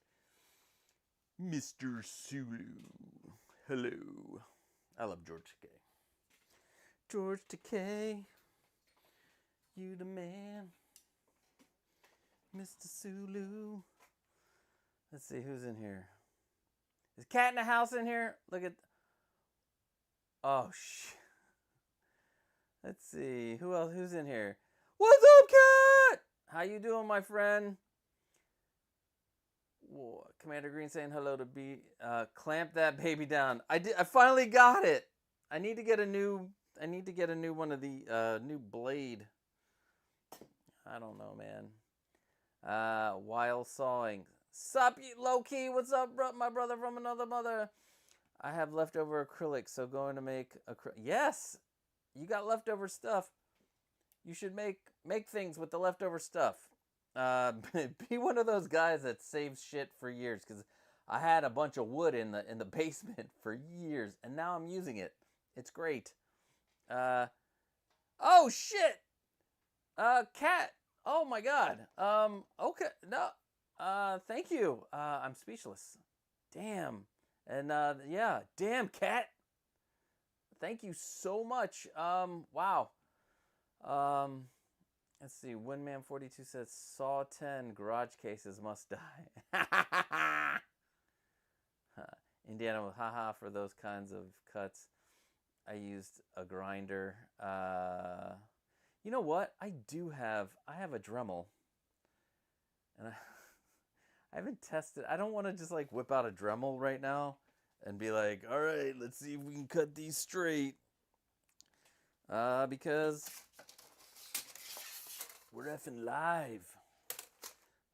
Mr. Sulu. Hello. I love George Takei. George Takei, you the man. Mr. Sulu. Let's see who's in here. Is Cat in the House in here? Look at. Oh, shit. Let's see. Who else? Who's in here? What's up, Cat? How you doing, my friend? Whoa, Commander Green saying hello to B. Clamp that baby down. I finally got it. I need to get a new one of the new blade. I don't know, man. While sawing. Sup, low key. What's up, my brother from another mother? I have leftover acrylic, so going to make yes. You got leftover stuff. You should make things with the leftover stuff. Be one of those guys that saves shit for years, because I had a bunch of wood in the basement for years, and now I'm using it. It's great. Oh shit. Cat. Oh my god. Okay. No. Thank you. I'm speechless. Damn. And yeah. Damn, Cat. Thank you so much. Wow. Let's see. Windman42 says Saw 10 garage cases must die. Indiana with haha for those kinds of cuts. I used a grinder. You know what? I have a Dremel. And I haven't tested. I don't want to just like whip out a Dremel right now and be like, all right, let's see if we can cut these straight. Because we're effing live.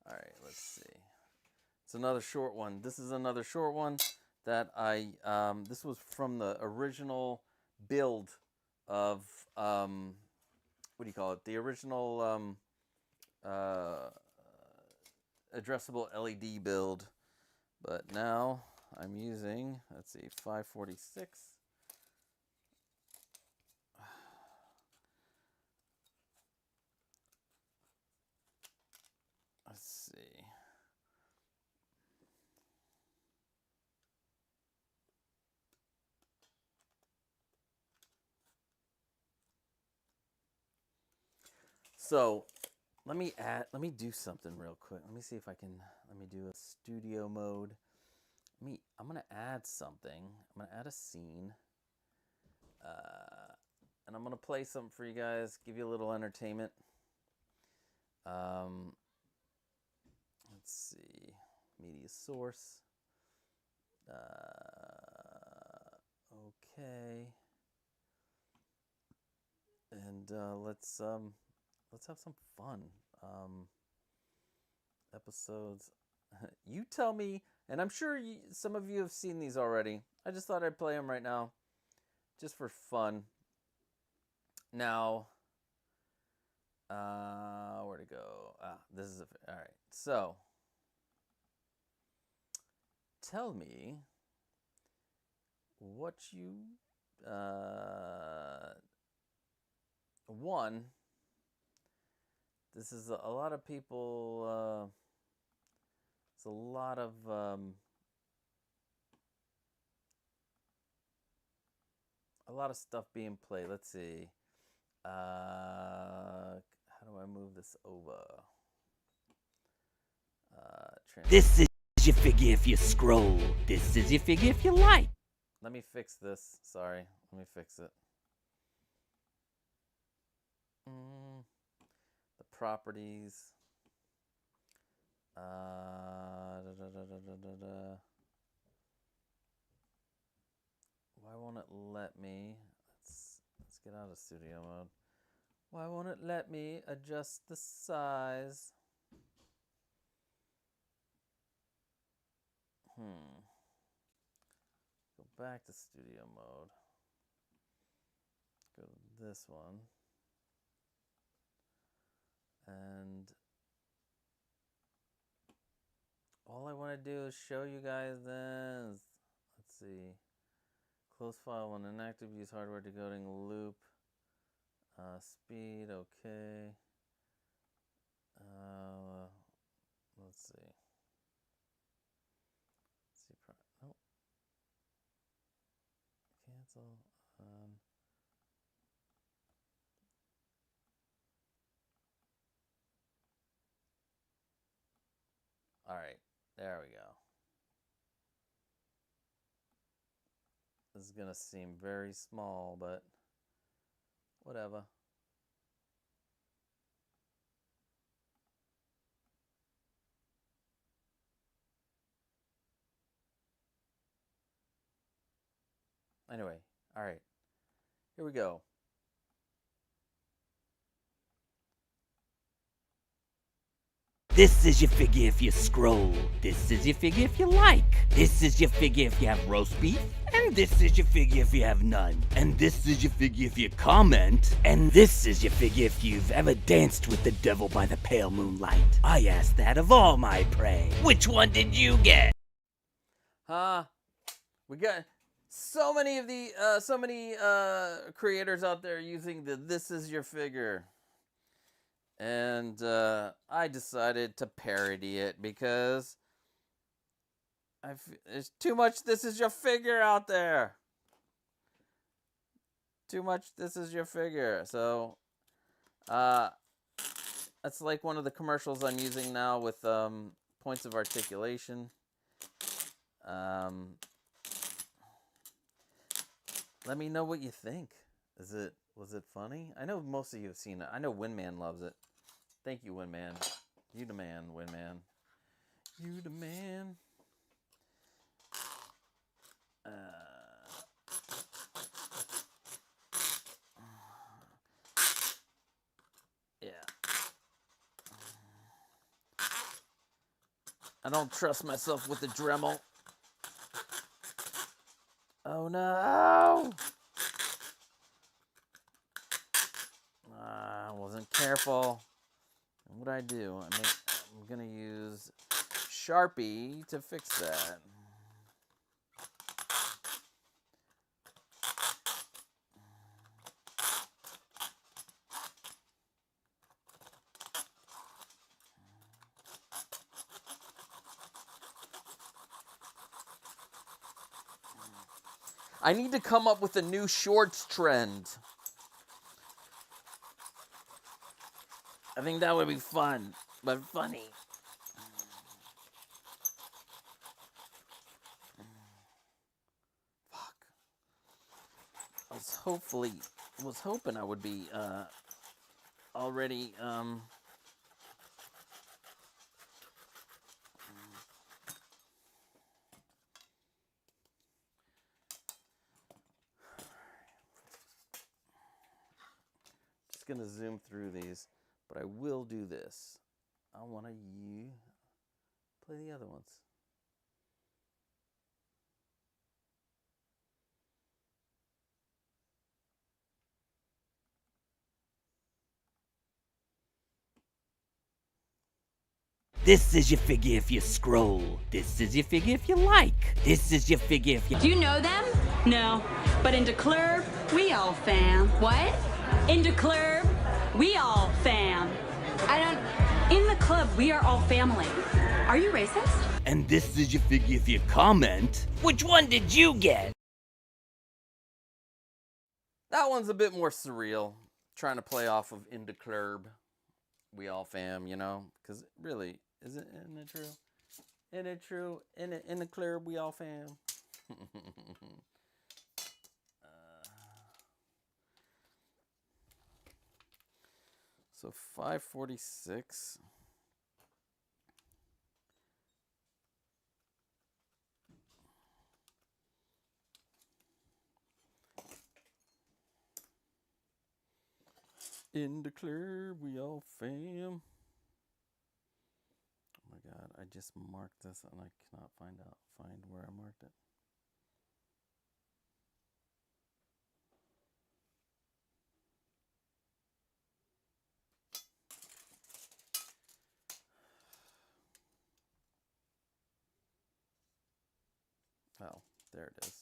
All right, let's see. It's another short one. This is another short one that this was from the original build of, what do you call it? The original, addressable LED build. But now I'm using, let's see, 546. Let's see. So let me do something real quick. Let me see if I can, let me do a studio mode. I'm going to add something. I'm going to add a scene. And I'm going to play something for you guys, give you a little entertainment. Let's see. Media source. Okay. And let's have some fun. Episodes. You tell me, and I'm sure some of you have seen these already. I just thought I'd play them right now, just for fun. Now, where to go? This is all right. So, tell me what you one. This is a lot of people. It's a lot of stuff being played. Let's see. How do I move this over? This is your figure if you scroll. This is your figure if you like. Let me fix this. Sorry. Let me fix it. The properties. Why won't it let me? Let's get out of studio mode. Why won't it let me adjust the size? Go back to studio mode. Go to this one. And all I want to do is show you guys this. Let's see. Close file when inactive, use hardware decoding loop. Speed, okay. Let's see. Nope. Cancel. All right, there we go. This is gonna seem very small, but whatever. Anyway, all right, here we go. This is your figure if you scroll. This is your figure if you like. This is your figure if you have roast beef. And this is your figure if you have none. And this is your figure if you comment. And this is your figure if you've ever danced with the devil by the pale moonlight. I asked that of all my prey. Which one did you get? We got so many of the creators out there using the "this is your figure," and I decided to parody it because there's too much "this is your figure" out there. Too much "this is your figure." So that's like one of the commercials I'm using now with points of articulation. Let me know what you think. Was it funny? I know most of you have seen it. I know Winman loves it. Thank you, Winman. You the man, Winman. You the man. Yeah. I don't trust myself with the Dremel. Oh no! I wasn't careful. What I do? I'm gonna use Sharpie to fix that. I need to come up with a new shorts trend. I think that would be fun, but funny. Fuck. I was hoping I would be already just gonna zoom through these, but I will do this. I want to play the other ones. This is your figure if you scroll. This is your figure if you like. This is your figure if you... Do you know them? No. But in the club, we all fam. What? In the club, we all fam. I don't... In the club, we are all family. Are you racist? And this is your figure if you comment. Which one did you get? That one's a bit more surreal. Trying to play off of In the Club, we all fam, you know? Because really, isn't it true? Isn't it true? In the club, we all fam. So 546. In the club, we all fam. Oh my god, I just marked this and I cannot find where I marked it. There it is.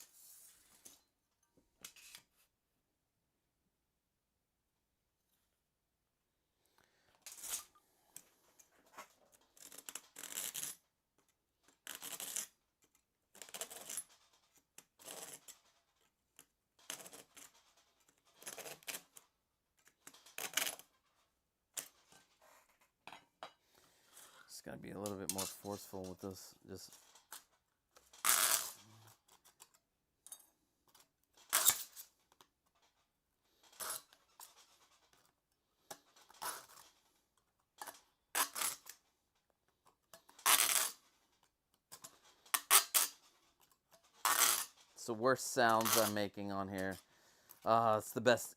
Just gotta be a little bit more forceful with this. Just it's the worst sounds I'm making on here. It's the best.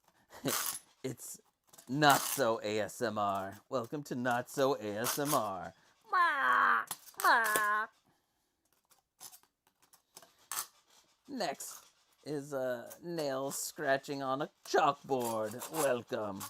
It's not so ASMR. Welcome to Not So ASMR. Next is nails scratching on a chalkboard. Welcome.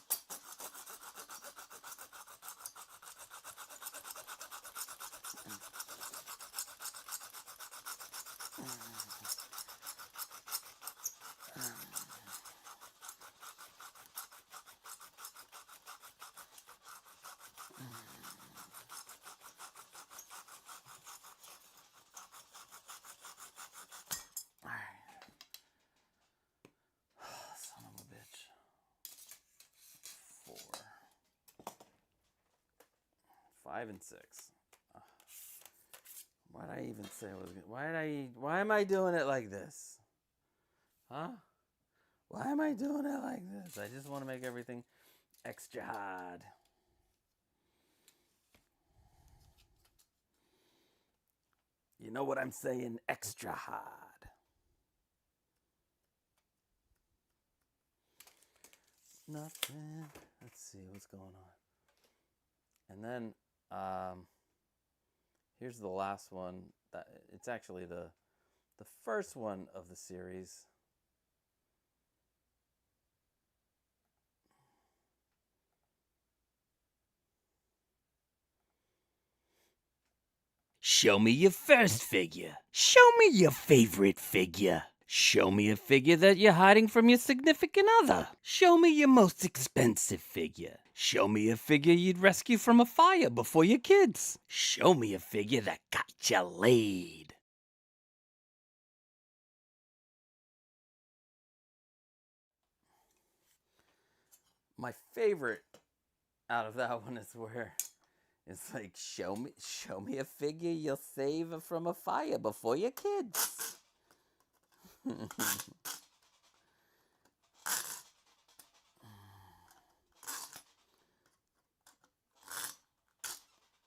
Son of a bitch. 4, 5, and 6. Why did I even say I was gonna... Why am I doing it like this? Huh? Why am I doing it like this? I just want to make everything extra hard. You know what I'm saying? Extra hard. Nothing. Let's see what's going on. And then here's the last one. It's actually the first one of the series. Show me your first figure. Show me your favorite figure. Show me a figure that you're hiding from your significant other. Show me your most expensive figure. Show me a figure you'd rescue from a fire before your kids. Show me a figure that got you laid. My favorite out of that one is where it's like, show me a figure you'll save from a fire before your kids.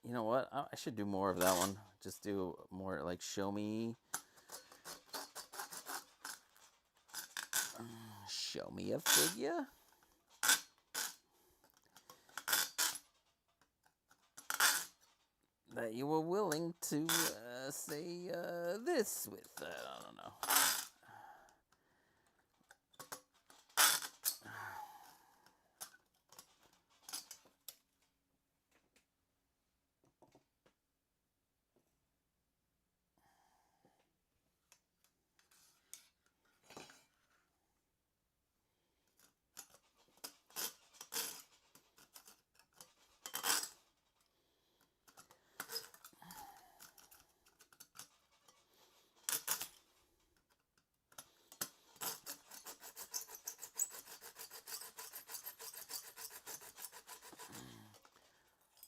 You know what? I should do more of that one. Just do more like show me a figure that you were willing to say this with. I don't know.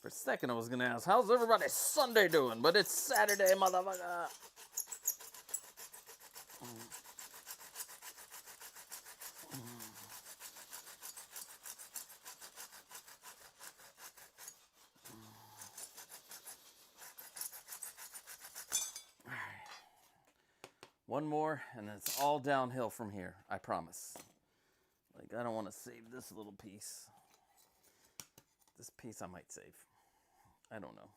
For a second, I was gonna ask, how's everybody's Sunday doing? But it's Saturday, motherfucker. One more, and then it's all downhill from here. I promise. Like, I don't want to save this little piece. This piece I might save. I don't know.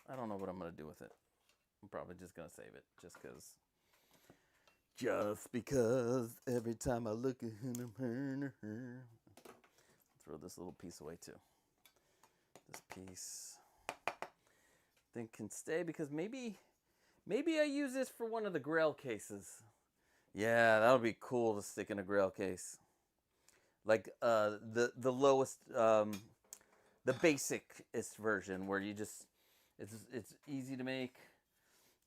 I don't know what I'm going to do with it. I'm probably just going to save it. Just because every time I look at him, throw this little piece away too. This piece I think can stay because maybe I use this for one of the Grail cases. Yeah, that would be cool to stick in a Grail case. Like the lowest the basicest version where you just it's easy to make.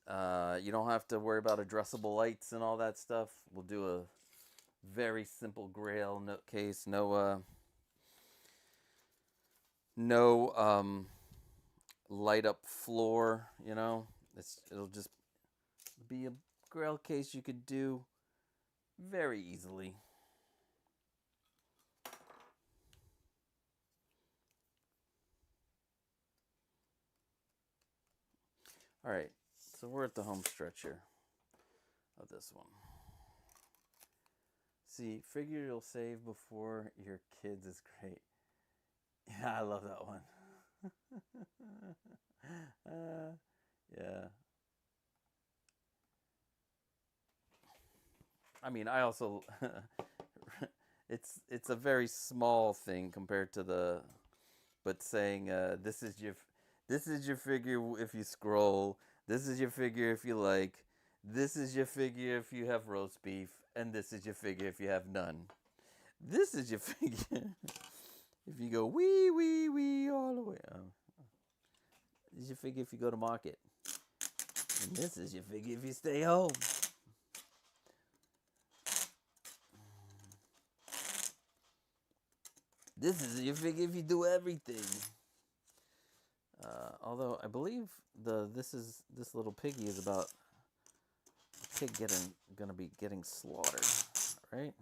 You don't have to worry about addressable lights and all that stuff. We'll do a very simple Grail case. No light up floor. You know, it'll just be a Grail case you could do very easily. All right, so we're at the home stretch here of this one. See, figure you'll save before your kids is great. Yeah, I love that one. Yeah. I mean, I also it's a very small thing compared to the, but saying this is your figure if you scroll. This is your figure if you like. This is your figure if you have roast beef, and this is your figure if you have none. This is your figure if you go wee wee wee all the way. This is your figure if you go to market, and this is your figure if you stay home. This is your figure if you do everything. Although I believe this little piggy is about a pig gonna be getting slaughtered, right?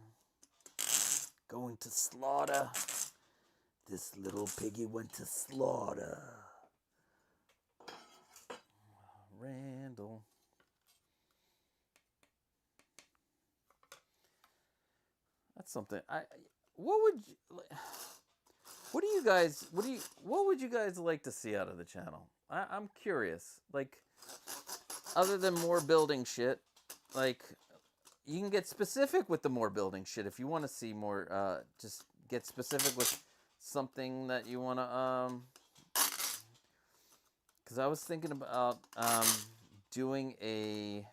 Going to slaughter. This little piggy went to slaughter. Randall. That's something. What would you guys like to see out of the channel? I'm curious. Like, other than more building shit, like, you can get specific with the more building shit if you want to see more. Just get specific with something that you want to. Because I was thinking about doing a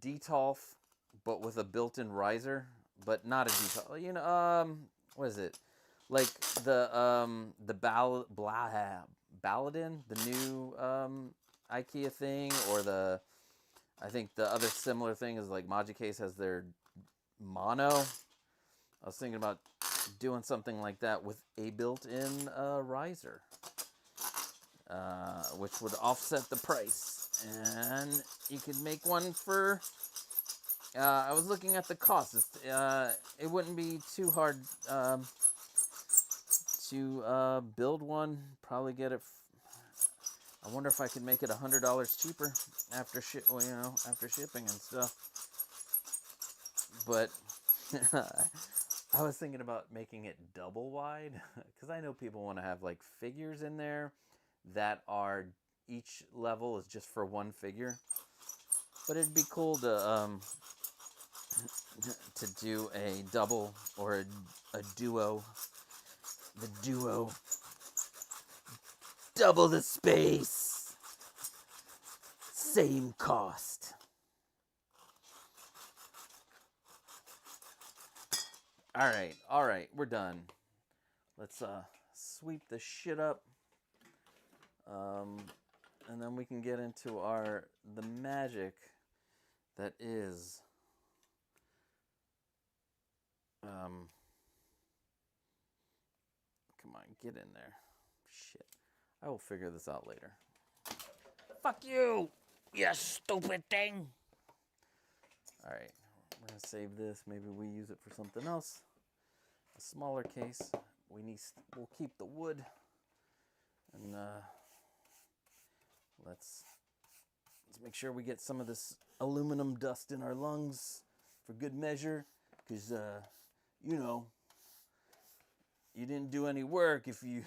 detolf, but with a built-in riser, but not a detolf. You know, what is it? Like the Baladin, the new IKEA thing, or I think the other similar thing is like Magicase has their mono. I was thinking about doing something like that with a built-in riser, which would offset the price, and you could make one for. I was looking at the cost. It wouldn't be too hard to build one. Probably get it. I wonder if I could make it $100 cheaper after after shipping and stuff. But I was thinking about making it double wide, because I know people want to have like figures in there that are each level is just for one figure. But it'd be cool to do a double or a duo. The duo. Double the space. Same cost. All right, we're done. Let's sweep the shit up. And then we can get into the magic that is come on, get in there. Shit. I will figure this out later. Fuck you, you stupid thing. Alright, we're gonna save this. Maybe we use it for something else. A smaller case. We'll keep the wood. And let's make sure we get some of this aluminum dust in our lungs for good measure. Because, you know, you didn't do any work if you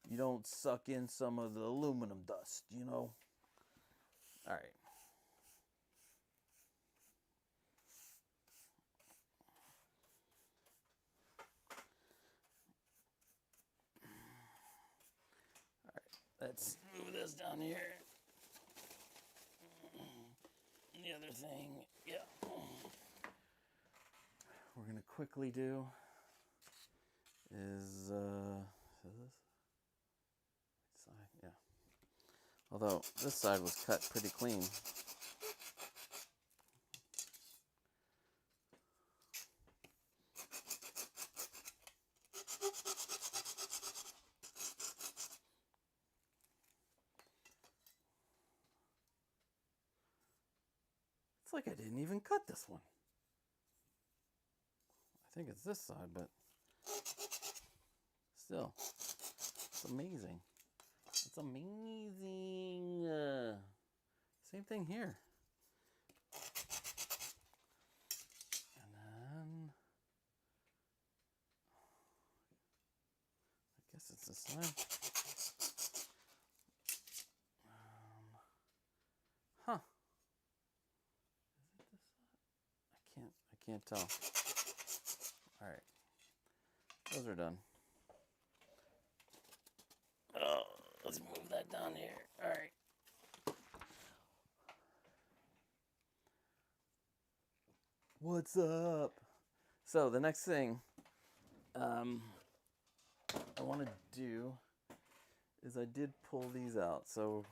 you don't suck in some of the aluminum dust, you know. All right. All right. Let's move this down here. the other thing, yeah. We're gonna quickly do is this side, yeah. Although this side was cut pretty clean. It's like I didn't even cut this one. I think it's this side, but still, it's amazing. It's amazing. Same thing here. And then, I guess it's this side. Huh. Is it this side? I can't tell. All right. Those are done. Oh, let's move that down here. All right. What's up? So the next thing I want to do is I did pull these out. So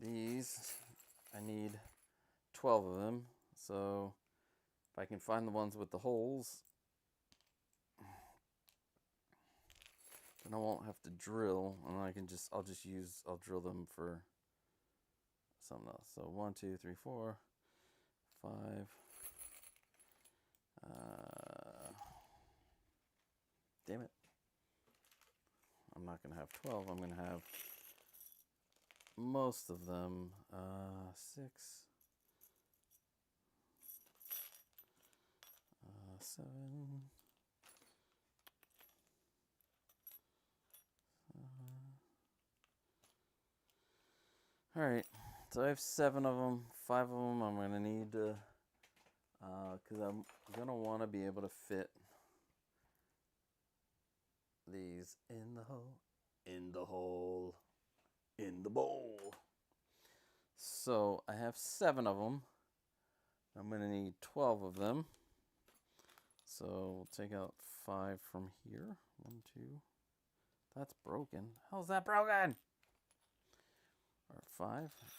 these, I need 12 of them. So if I can find the ones with the holes, then I won't have to drill, and I'll drill them for something else. So 1, 2, 3, 4, 5. Damn it. I'm not going to have 12. I'm going to have most of them. 6, 7. All right, so I have 7 of them. 5 of them I'm going to need to, because I'm going to want to be able to fit these in the hole, in the bowl. So I have 7 of them. I'm going to need 12 of them. So we'll take out 5 from here. 1, 2. That's broken. How's that broken? Or 5.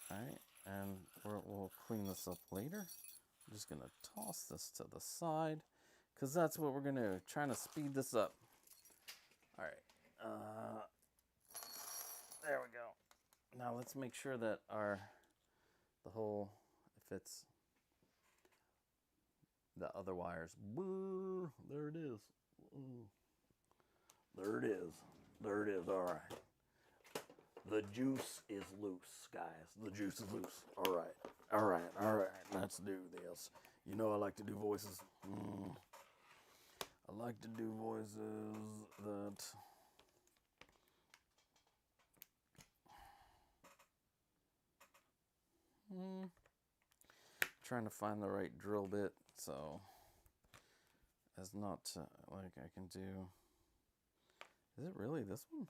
All right, and we'll clean this up later. I'm just gonna toss this to the side because that's what we're gonna do. Trying to speed this up. All right. There we go. Now let's make sure that the hole fits the other wires. Boo, there it is. Ooh. There it is. There it is. All right. The juice is loose, guys. The juice is loose. All right. All right. All right. Let's do this. You know I like to do voices. I like to do voices that... Trying to find the right drill bit, so as not to, like I can do... Is it really this one?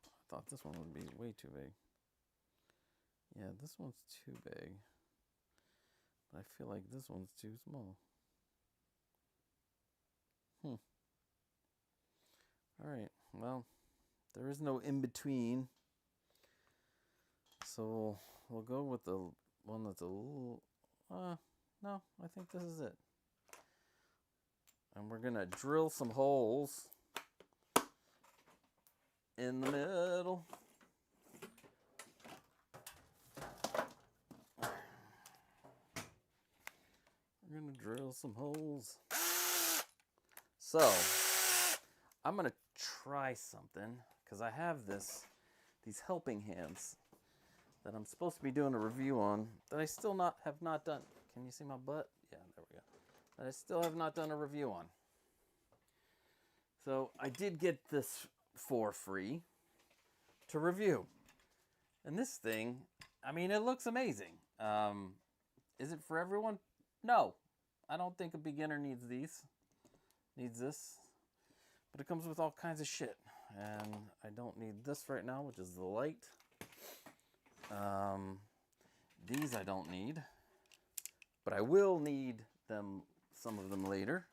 I thought this one would be way too big. Yeah, this one's too big. But I feel like this one's too small. Alright, well, there is no in-between. So we'll go with the one that's a little... no, I think this is it. And we're going to drill some holes in the middle. We're going to drill some holes. So, I'm going to try something because I have these helping hands that I'm supposed to be doing a review on that I still have not done. Can you see my butt? Yeah, there we go. That I still have not done a review on. So I did get this for free to review. And this thing, I mean, it looks amazing. Is it for everyone? No. I don't think a beginner needs this. But it comes with all kinds of shit. And I don't need this right now, which is the light. These I don't need. but I will need them, some of them later.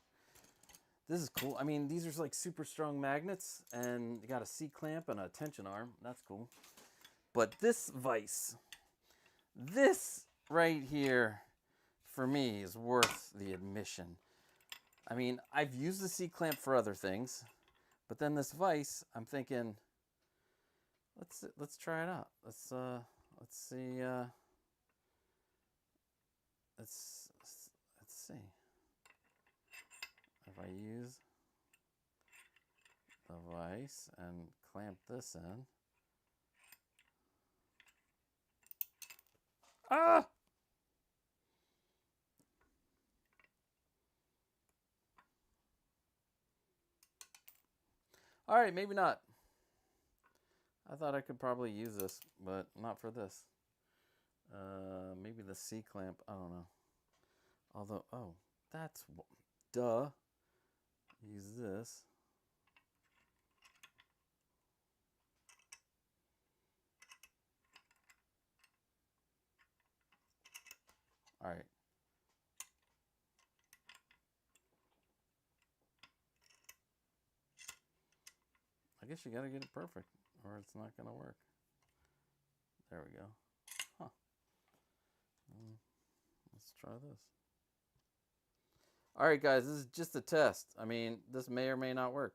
This is cool. I mean, these are like super strong magnets, and you got a C-clamp and a tension arm. That's cool. But this vise, this right here, for me, is worth the admission. I mean, I've used the C-clamp for other things, but then this vise, I'm thinking, let's try it out. Let's see. Let's see if I use the vise and clamp this in. Ah! All right, maybe not. I thought I could probably use this, but not for this. Maybe the C-clamp, I don't know. Although, oh, that's, duh. Use this. All right. I guess you gotta get it perfect, or it's not gonna work. There we go. Huh. Let's try this. All right, guys, this is just a test. I mean, this may or may not work.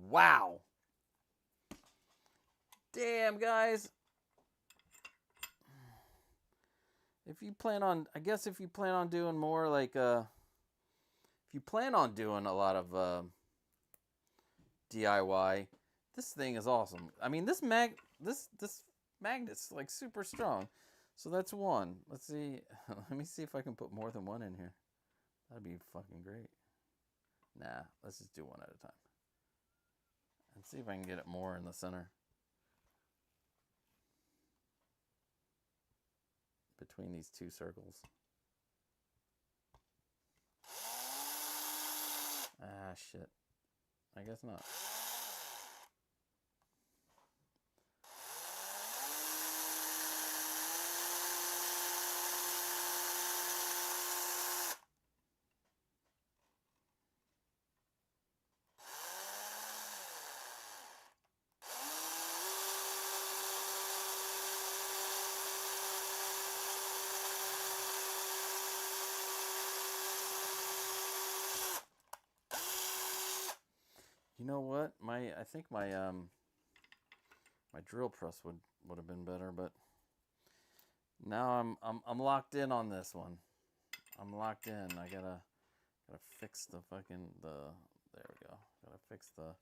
Wow. Damn, guys. If you plan on, I guess if you plan on doing more like, if you plan on doing a lot of DIY, this thing is awesome. I mean, this magnet's like super strong. So that's one. Let's see. Let me see if I can put more than one in here. That'd be fucking great. Nah, let's just do one at a time. And see if I can get it more in the center. Between these two circles. Ah, shit. I guess not. You know what? I think my my drill press would have been better, but now I'm locked in on this one. I'm locked in. I gotta fix the fucking there we go. Gotta fix the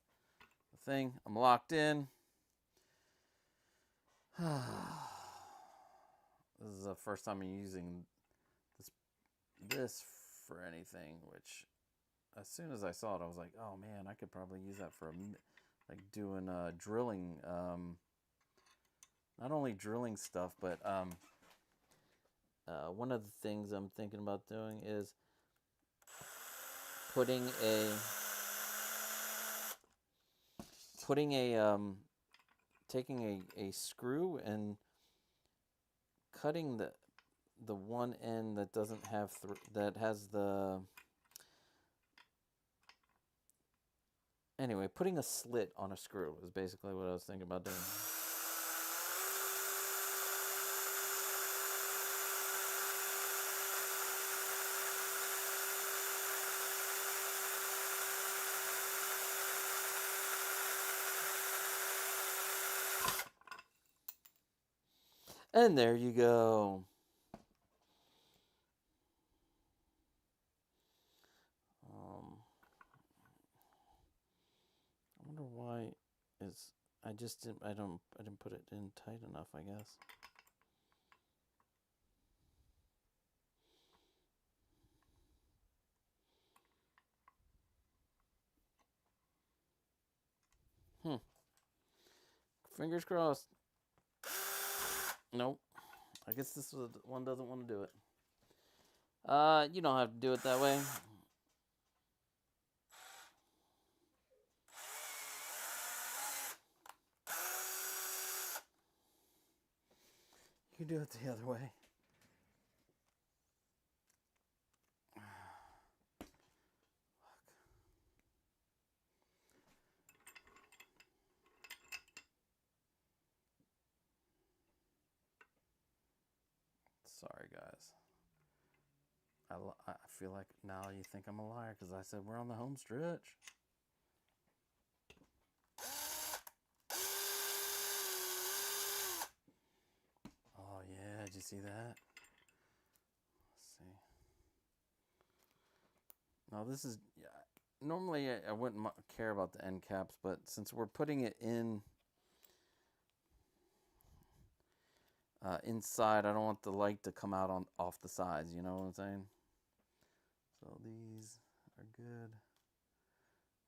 thing. I'm locked in. This is the first time I'm using this for anything, which as soon as I saw it, I was like, oh man, I could probably use that for like doing drilling, not only drilling stuff, but one of the things I'm thinking about doing is taking a screw and cutting the one end that doesn't have that has the anyway, putting a slit on a screw is basically what I was thinking about doing. And there you go. I wonder why I didn't put it in tight enough, I guess. Fingers crossed. Nope. I guess this one doesn't want to do it. You don't have to do it that way. You can do it the other way. Sorry, guys. I feel like now you think I'm a liar because I said we're on the home stretch. Oh, yeah. Did you see that? Let's see. Now, this is... Yeah, normally, I wouldn't care about the end caps, but since we're putting it in... inside, I don't want the light to come out off the sides, you know what I'm saying? So these are good.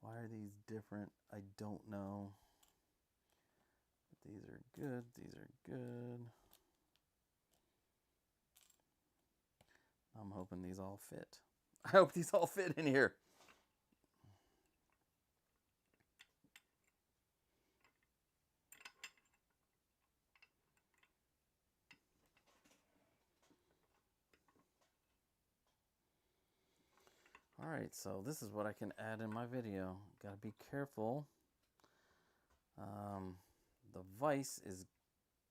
Why are these different? I don't know. But these are good. These are good. I'm hoping these all fit. I hope these all fit in here. Alright, so this is what I can add in my video. Gotta be careful. The vise is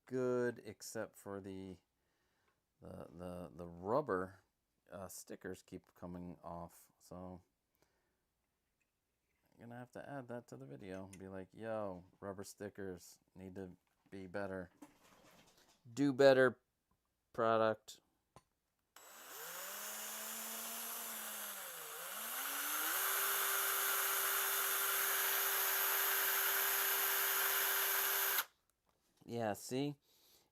good except for the rubber stickers keep coming off. So I'm gonna have to add that to the video and be like, yo, rubber stickers need to be better. Do better, product. Yeah, see?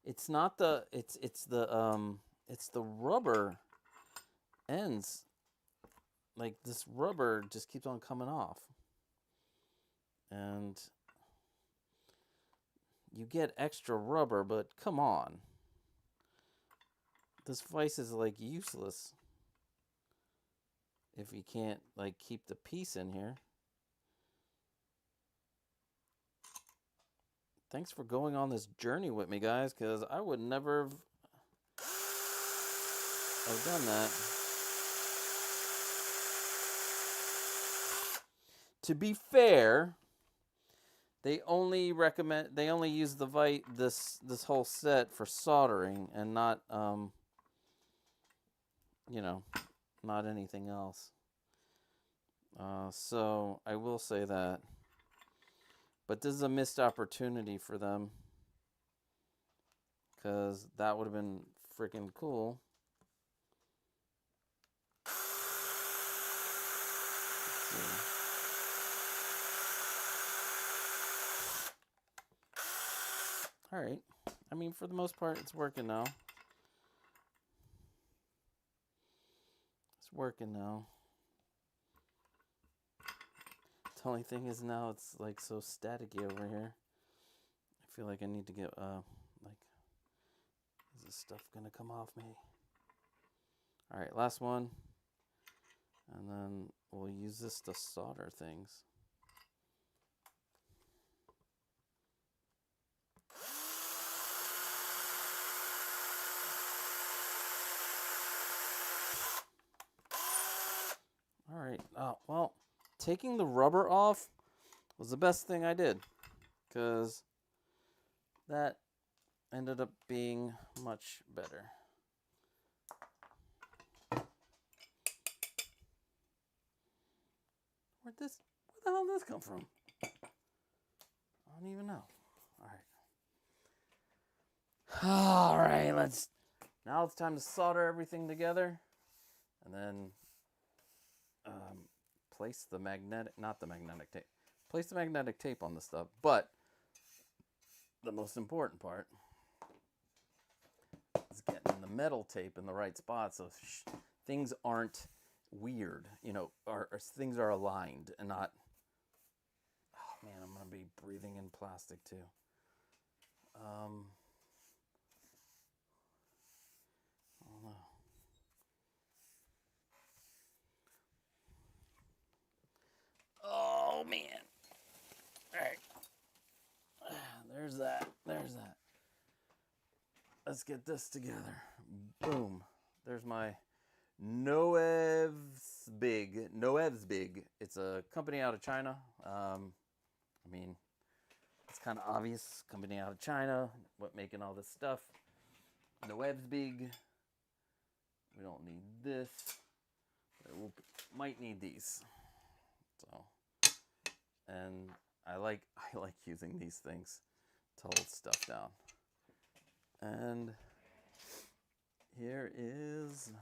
It's not the it's the rubber ends. Like this rubber just keeps on coming off. And you get extra rubber, but come on. This vise is like useless if you can't like keep the piece in here. Thanks for going on this journey with me, guys, because I would never have done that. To be fair, they only use the this whole set for soldering and not you know, not anything else. So I will say that. But this is a missed opportunity for them. Because that would have been freaking cool. Alright. I mean, for the most part, it's working now. It's working now. The only thing is now it's like so staticky over here. I feel like I need to get like, is this stuff gonna come off me? Alright, last one. And then we'll use this to solder things. Alright, well, taking the rubber off was the best thing I did. Because that ended up being much better. Where the hell did this come from? I don't even know. Alright, now it's time to solder everything together. And then place the place the magnetic tape on the stuff. But the most important part is getting the metal tape in the right spot so things aren't weird, you know, or things are aligned and not... Oh man, I'm gonna be breathing in plastic too. let's get this together. Boom. There's my Noev's Big. It's a company out of China. I mean, it's kind of obvious. Company out of China. What making all this stuff? Noev's Big. We don't need this. We might need these. So, and I like using these things to hold stuff down. And here is.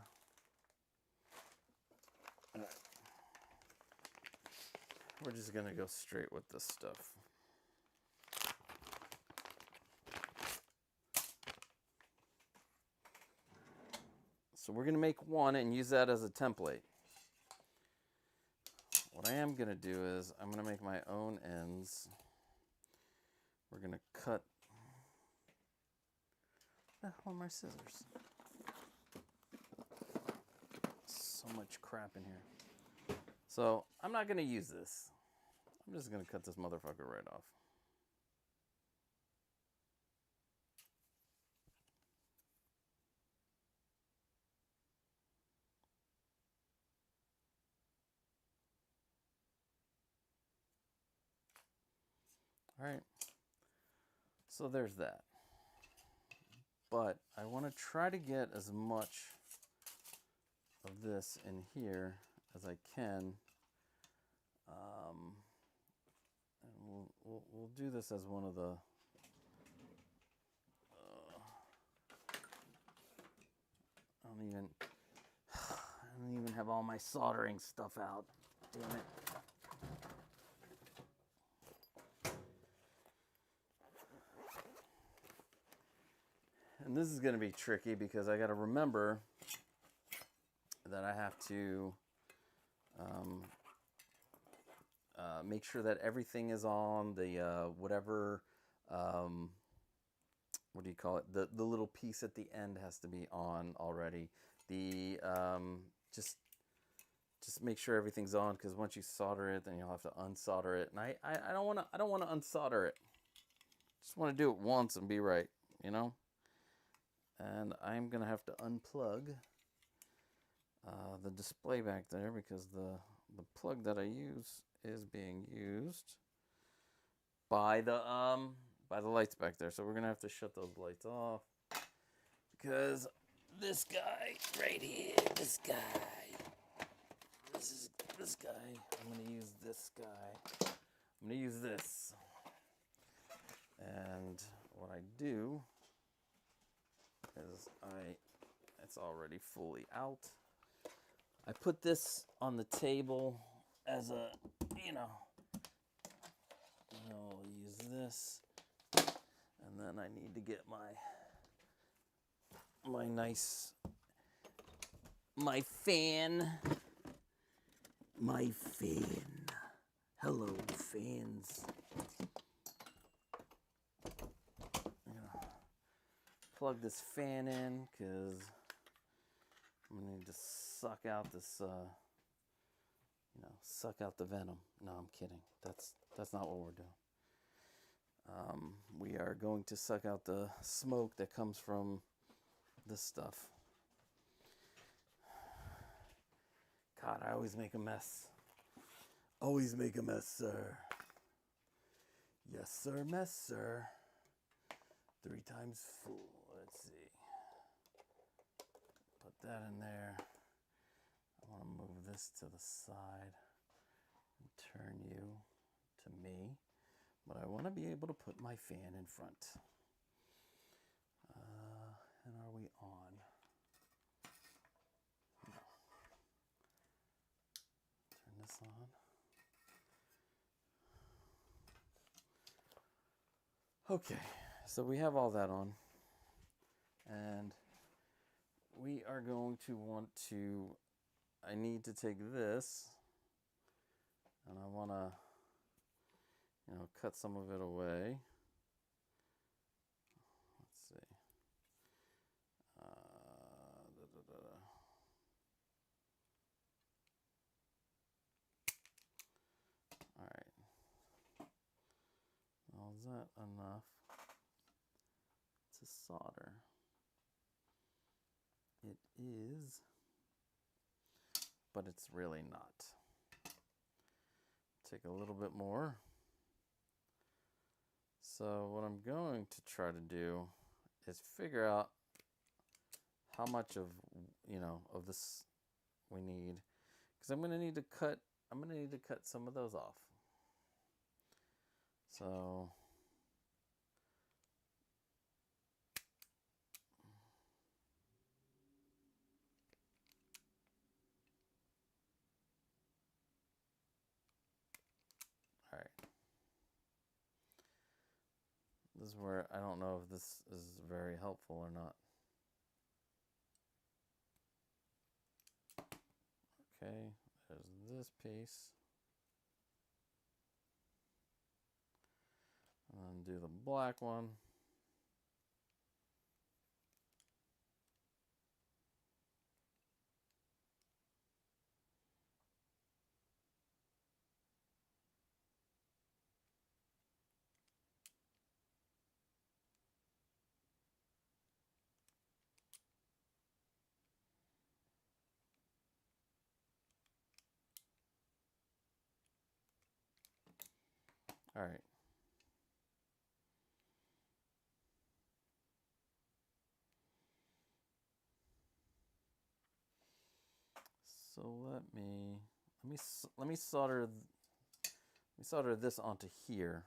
We're just gonna go straight with this stuff. So we're gonna make one and use that as a template. What I am gonna do is I'm gonna make my own ends. We're gonna cut. Where the hell are my scissors? So much crap in here. So I'm not gonna use this. I'm just gonna cut this motherfucker right off. All right. So there's that. But I want to try to get as much of this in here as I can. And we'll do this as one of the I don't even have all my soldering stuff out. Damn it. And this is going to be tricky because I got to remember that I have to make sure that everything is on the whatever, what do you call it? The little piece at the end has to be on already. The just make sure everything's on, because once you solder it, then you'll have to unsolder it. And I don't want to unsolder it. Just want to do it once and be right, you know. And I'm gonna have to unplug the display back there, because the plug that I use is being used by the lights back there. So we're gonna have to shut those lights off, because this guy right here, this guy, I'm gonna use this guy. I'm gonna use this, and what I do is it's already fully out. I put this on the table as a, I'll use this, and then I need to get my fan. Hello, fans. Plug this fan in, because I'm gonna need to suck out this, suck out the venom. No, I'm kidding. That's not what we're doing. We are going to suck out the smoke that comes from this stuff. God, I always make a mess. Always make a mess, sir. Yes, sir, mess, sir. 3 times full. Let's see. Put that in there. I want to move this to the side and turn you to me. But I want to be able to put my fan in front. And are we on? No. Turn this on. Okay, so we have all that on. And we are going to want to, I need to take this, and I want to, cut some of it away. Let's see. All right. Well, is that enough to solder? It is, but it's really not. Take a little bit more. So what I'm going to try to do is figure out how much of, of this we need, because I'm going to need to cut some of those off. So all right. This is where I don't know if this is very helpful or not. Okay, there's this piece. And then do the black one. All right. So let me solder this onto here.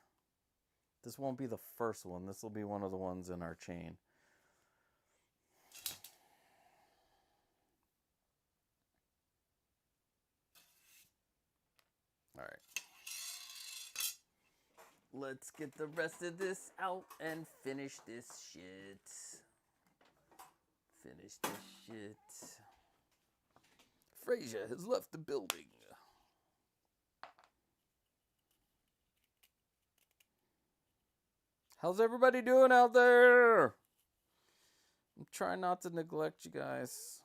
This won't be the first one. This will be one of the ones in our chain. All right. Let's get the rest of this out and finish this shit. Finish this shit. Frasier has left the building. How's everybody doing out there? I'm trying not to neglect you guys.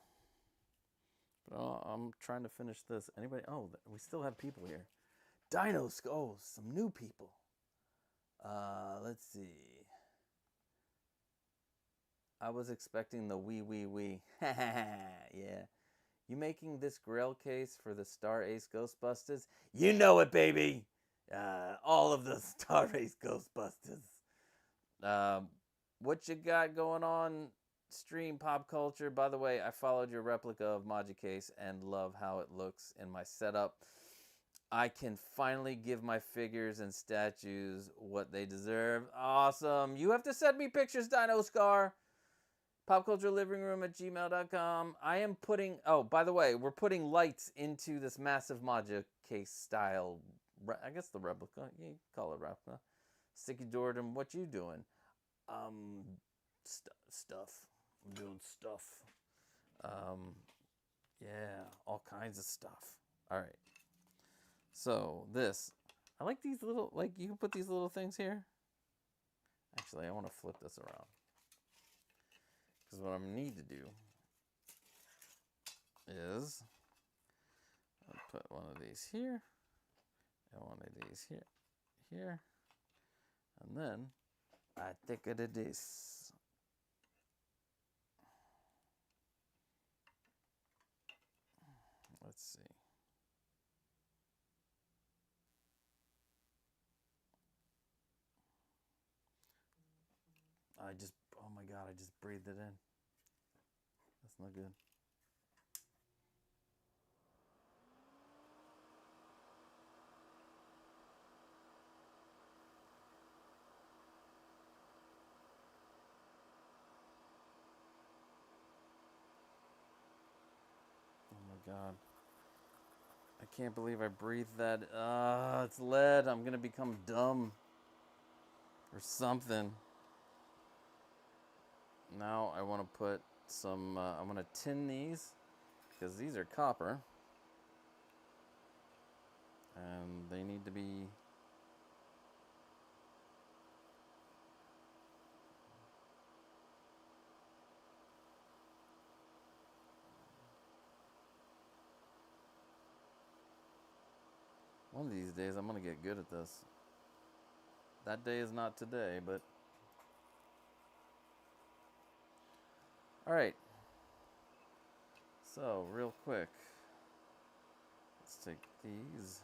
But I'm trying to finish this. Anybody? Oh, we still have people here. Dinos. Oh, some new people. Let's see. I was expecting the wee. Yeah. You making this grail case for the Star Ace Ghostbusters? You know it, baby. All of the Star Ace Ghostbusters. What you got going on, stream pop culture? By the way, I followed your replica of Magicase and love how it looks in my setup. I can finally give my figures and statues what they deserve. Awesome. You have to send me pictures, Dino Scar. popculturelivingroom@gmail.com. I am putting... Oh, by the way, we're putting lights into this massive Magicase style... I guess the replica. You can call it replica. Sticky Jordan, what you doing? Stuff. I'm doing stuff. Yeah, all kinds of stuff. All right. So this, I like these little, you can put these little things here. Actually, I want to flip this around. Because what I need to do is I'll put one of these here and one of these here. And then I think of this. Let's see. Oh my God, I just breathed it in. That's not good. Oh my God. I can't believe I breathed that. It's lead. I'm going to become dumb. Or something. Now I want to put some, I'm going to tin these. Because these are copper. And they need to be... One of these days I'm going to get good at this. That day is not today, but... Alright. So, real quick, let's take these,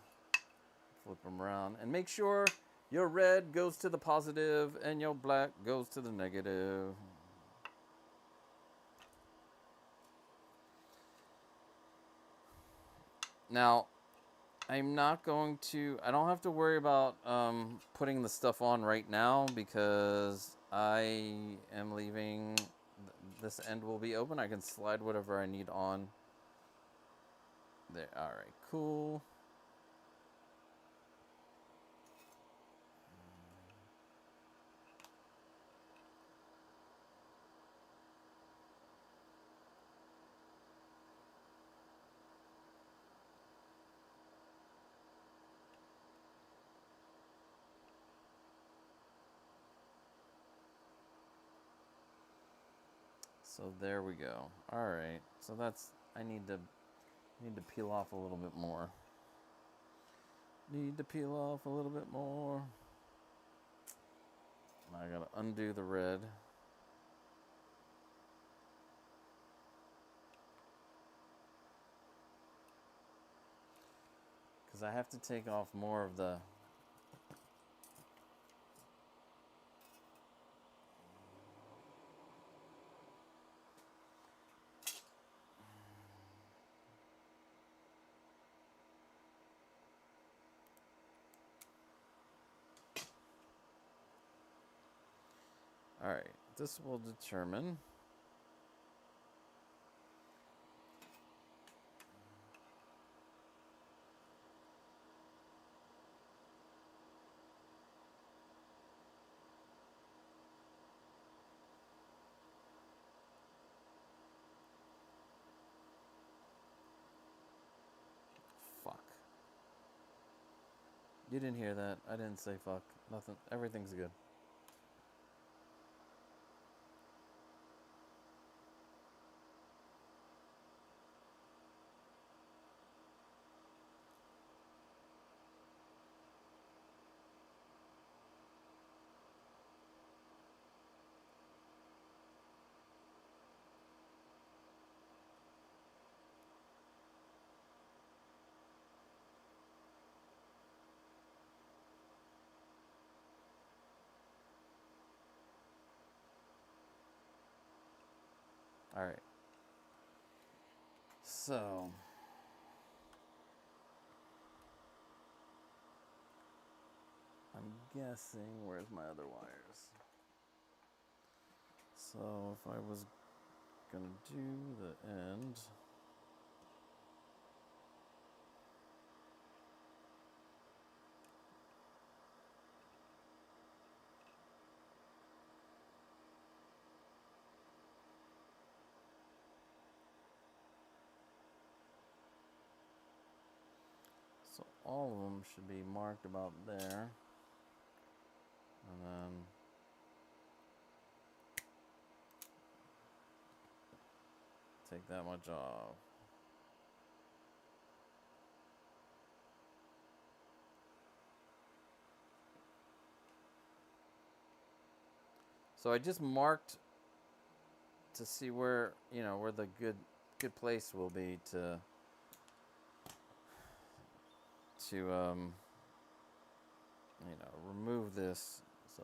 flip them around, and make sure your red goes to the positive and your black goes to the negative. Now, I'm not going to, I don't have to worry about putting the stuff on right now because I am leaving, this end will be open. I can slide whatever I need on. There, alright, cool. So there we go. Alright, so that's, I need to peel off a little bit more. Need to peel off a little bit more. I gotta undo the red. Because I have to take off more of the... Alright, this will determine... Fuck. You didn't hear that. I didn't say fuck. Nothing. Everything's good. Alright. So... I'm guessing, where's my other wires? So if I was gonna do the end... So all of them should be marked about there. And then take that much off. So I just marked to see where, you know, where the good place will be to you know, remove this. So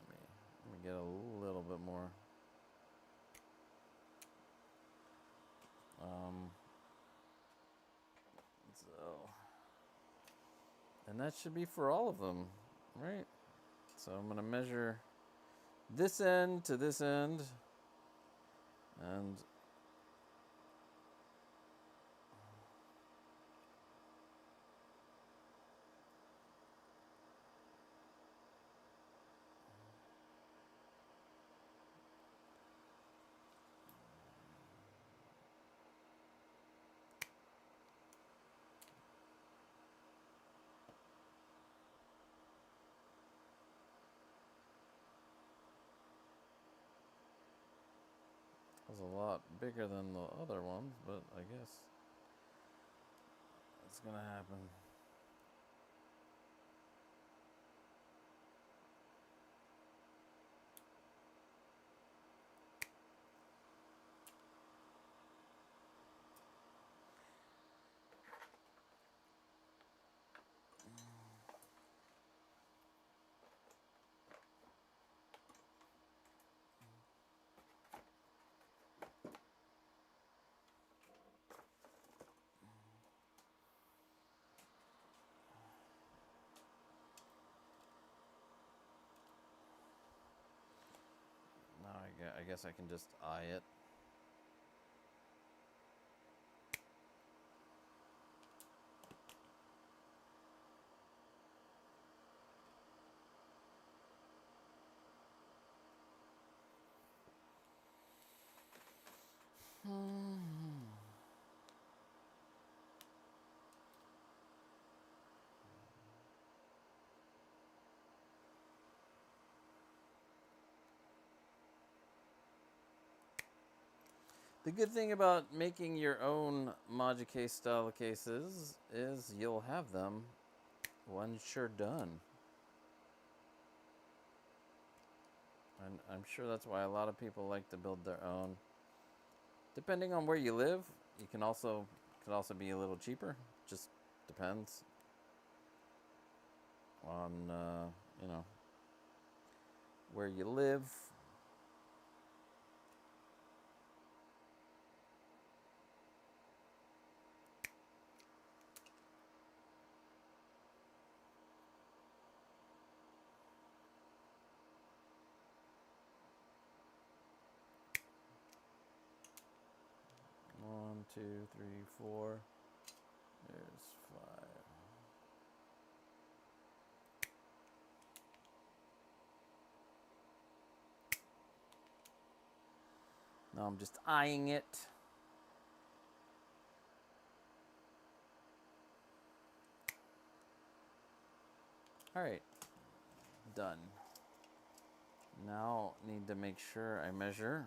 let me get a little bit more. So, and that should be for all of them, right? So I'm gonna measure this end to this end, and was a lot bigger than the other ones, but I guess it's gonna happen. I guess I can just eye it. The good thing about making your own Magic case style cases is you'll have them once you're done. And I'm sure that's why a lot of people like to build their own. Depending on where you live, you can also could also be a little cheaper. Just depends on you know, where you live. One, two, three, four. There's five. Now I'm just eyeing it. All right, done. Now need to make sure I measure.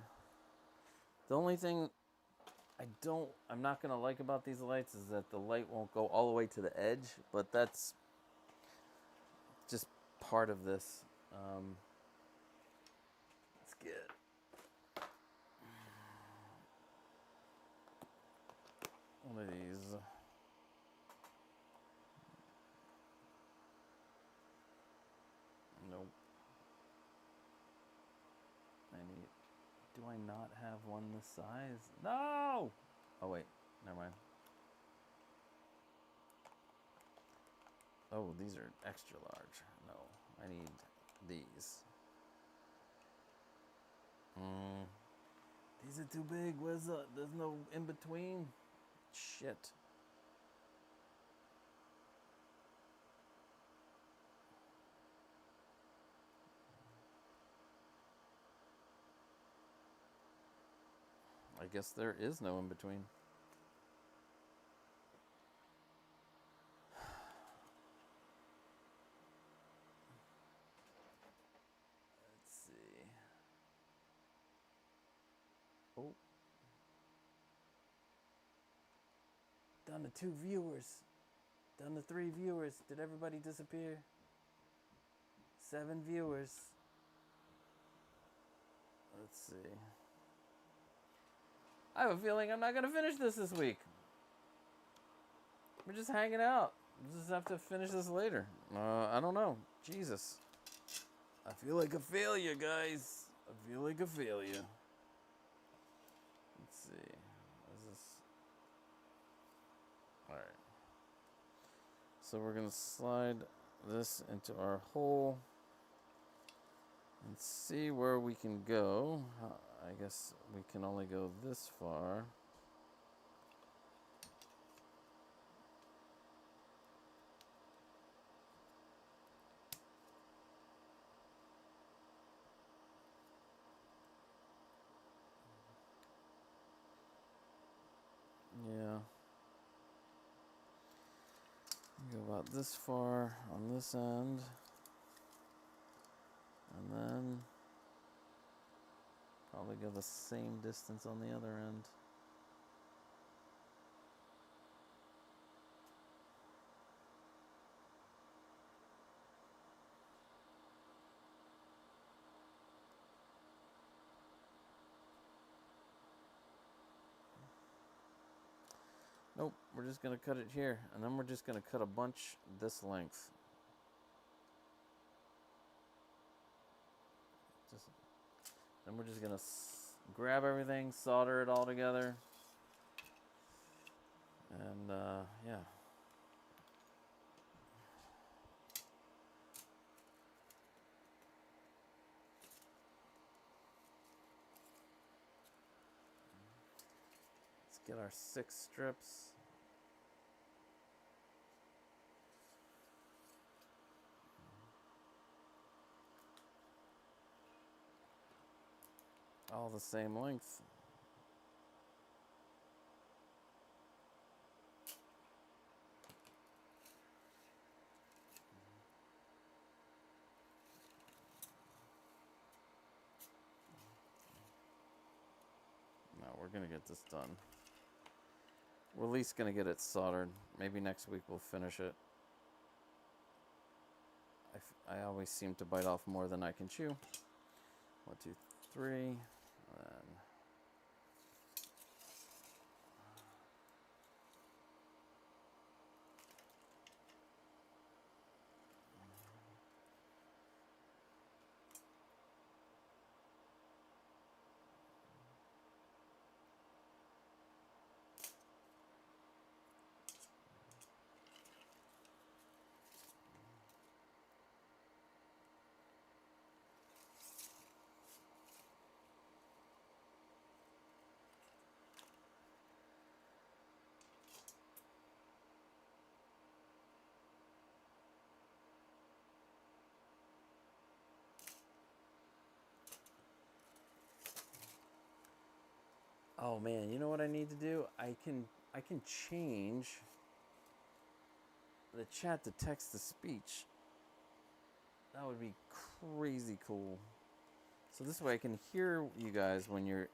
The only thing I'm not gonna like about these lights is that the light won't go all the way to the edge, but that's just part of this. Let's get one of these. Nope. Do I not have one this size? No! Oh wait, never mind. Oh, these are extra large. No, I need these. These are too big. There's no in between? Shit. I guess there is no in between. Let's see. Oh. Down to 2 viewers. Down to 3 viewers. Did everybody disappear? 7 viewers. Let's see. I have a feeling I'm not going to finish this week. We're just hanging out. We'll just have to finish this later. I don't know. Jesus. I feel like a failure, guys. I feel like a failure. Let's see. What is this? Alright. So we're going to slide this into our hole and see where we can go. I guess we can only go this far. Yeah. Go about this far on this end. And then probably go the same distance on the other end. Nope, we're just going to cut it here. And then we're just going to cut a bunch this length. Then we're just going to grab everything, solder it all together. And, yeah. get our 6 strips. All the same length. No, we're gonna get this done. We're at least gonna get it soldered. Maybe next week we'll finish it. I always seem to bite off more than I can chew. 1, 2, 3. And then oh man, you know what I need to do? I can change the chat to text to speech. That would be crazy cool. So this way I can hear you guys when you're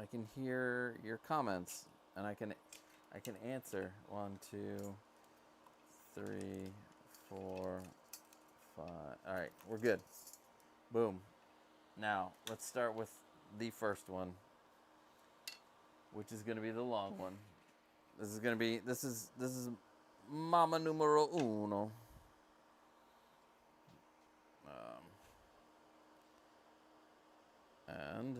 I can hear your comments and I can answer. 1, 2, 3, 4, 5. All right, we're good. Boom. Now let's start with the first one, which is going to be the long one. This is Mama numero uno. And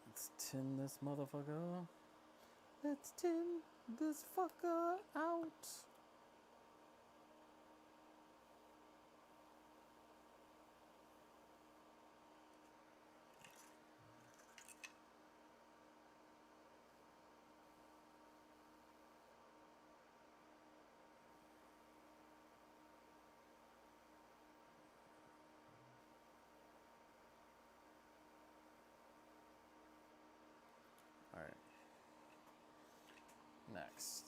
let's tin this motherfucker. Let's tin this fucker out. All right. Next.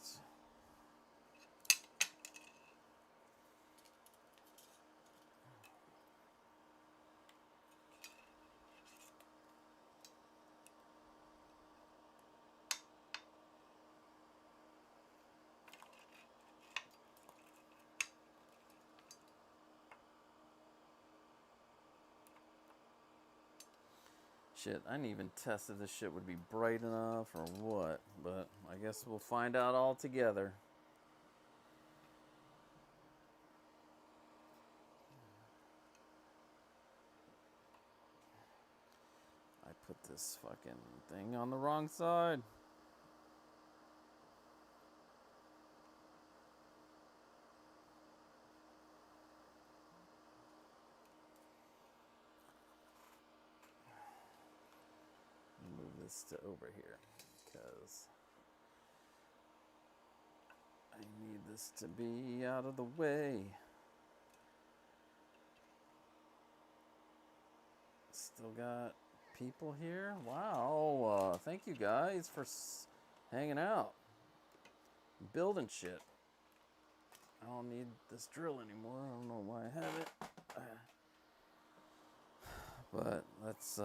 Shit, I didn't even test if this shit would be bright enough or what, but I guess we'll find out all together. I put this fucking thing on the wrong side. Move this to over here because I need this to be out of the way. Still got people here. Wow. Thank you guys for hanging out. Building shit. I don't need this drill anymore. I don't know why I have it. But let's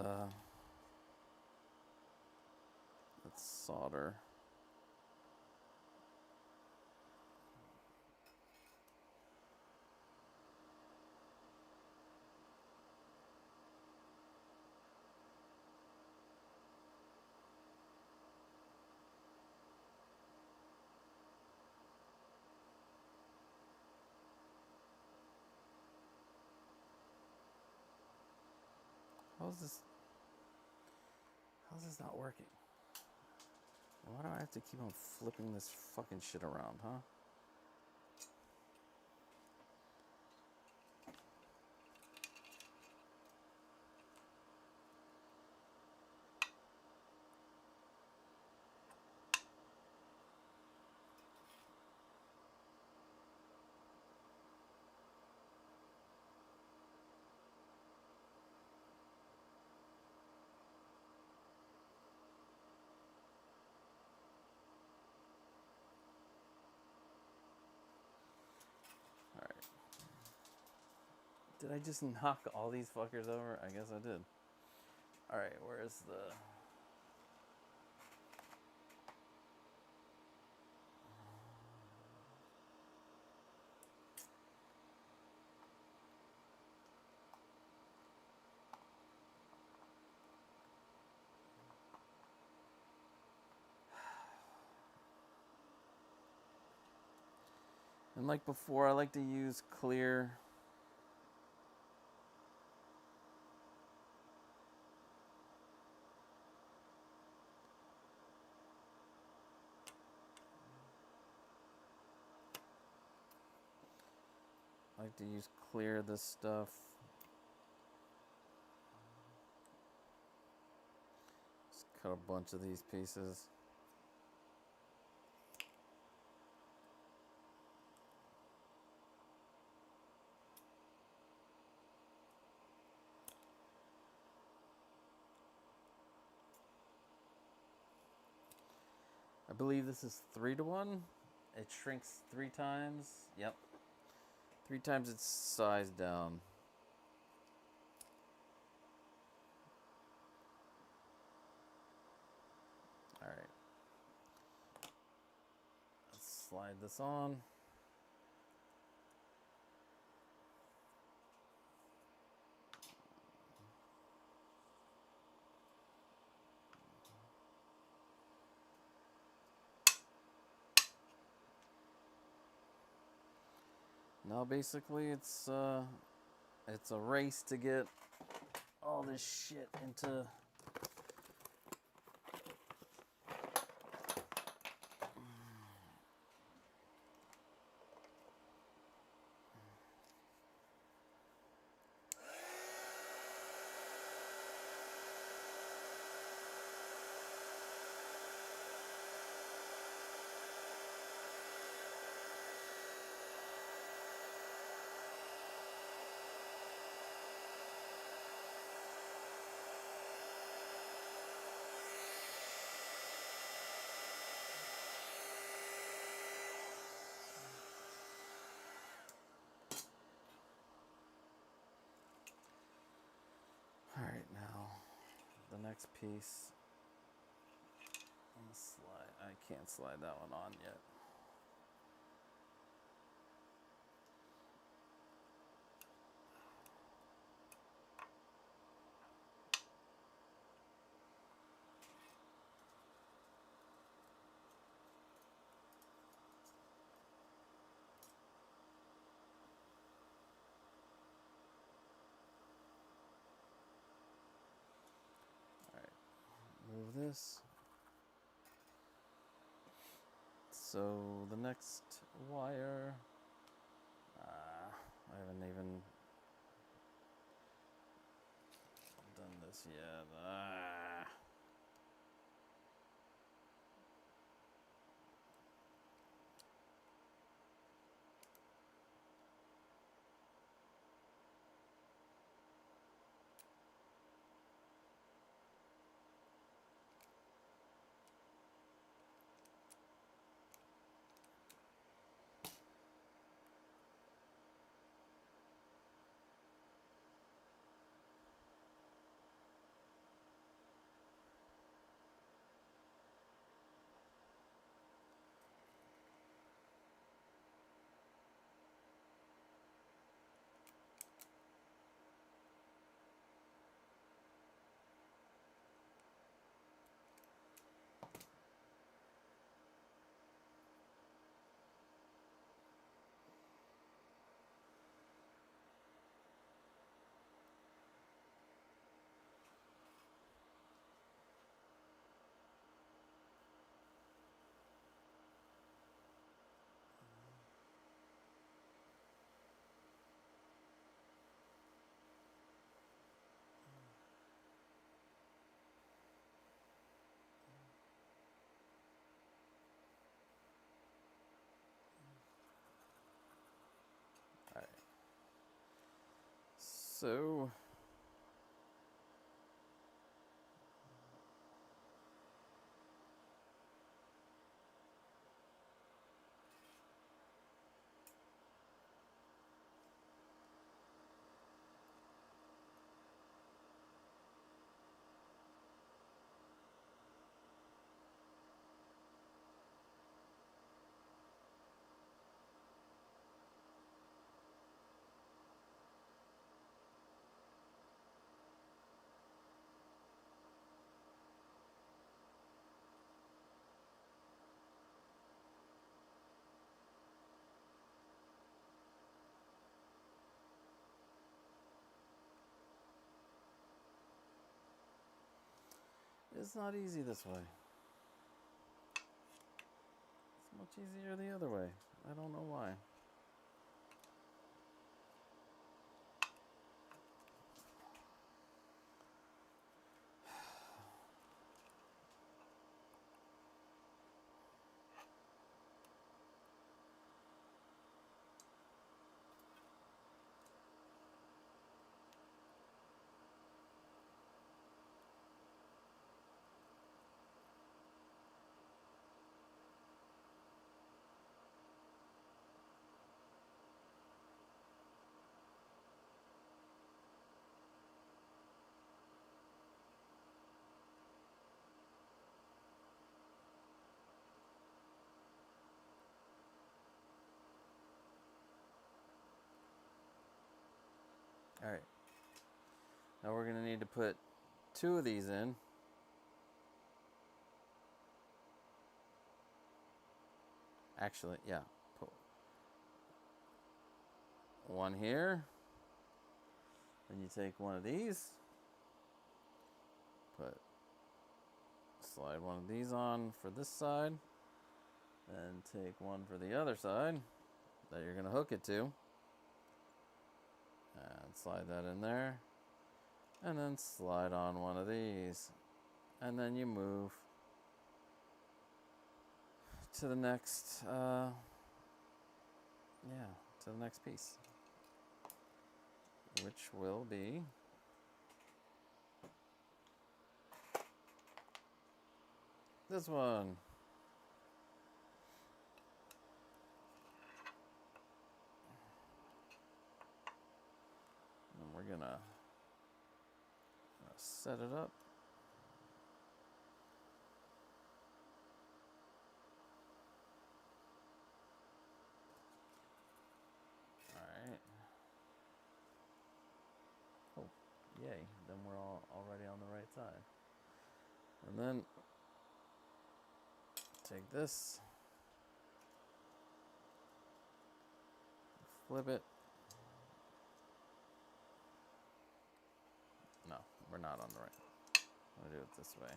solder. How is this? How's this not working? Why do I have to keep on flipping this fucking shit around, huh? Did I just knock all these fuckers over? I guess I did. Alright, where's the... And like before, I like to use clear... I like to use clear this stuff. Just cut a bunch of these pieces. I believe this is 3-to-1. It shrinks 3 times. Yep. 3 times its size down. Alright. Let's slide this on. Now basically it's a race to get all this shit into Alright, now the next piece. I'm gonna slide. I can't slide that one on yet. Move this. So the next wire, I haven't even done this yet. So it's not easy this way. It's much easier the other way. I don't know why. All right. Now we're going to need to put 2 of these in. Actually, yeah. Put 1 here. Then you take 1 of these. Slide 1 of these on for this side. Then take 1 for the other side that you're going to hook it to. And slide that in there. And then slide on 1 of these. And then you move to the next, to the next piece. Which will be this one. And we're gonna set it up. Alright. Oh, yay. Then we're all already on the right side. And then take this, flip it. No, we're not on the right. I'm gonna do it this way.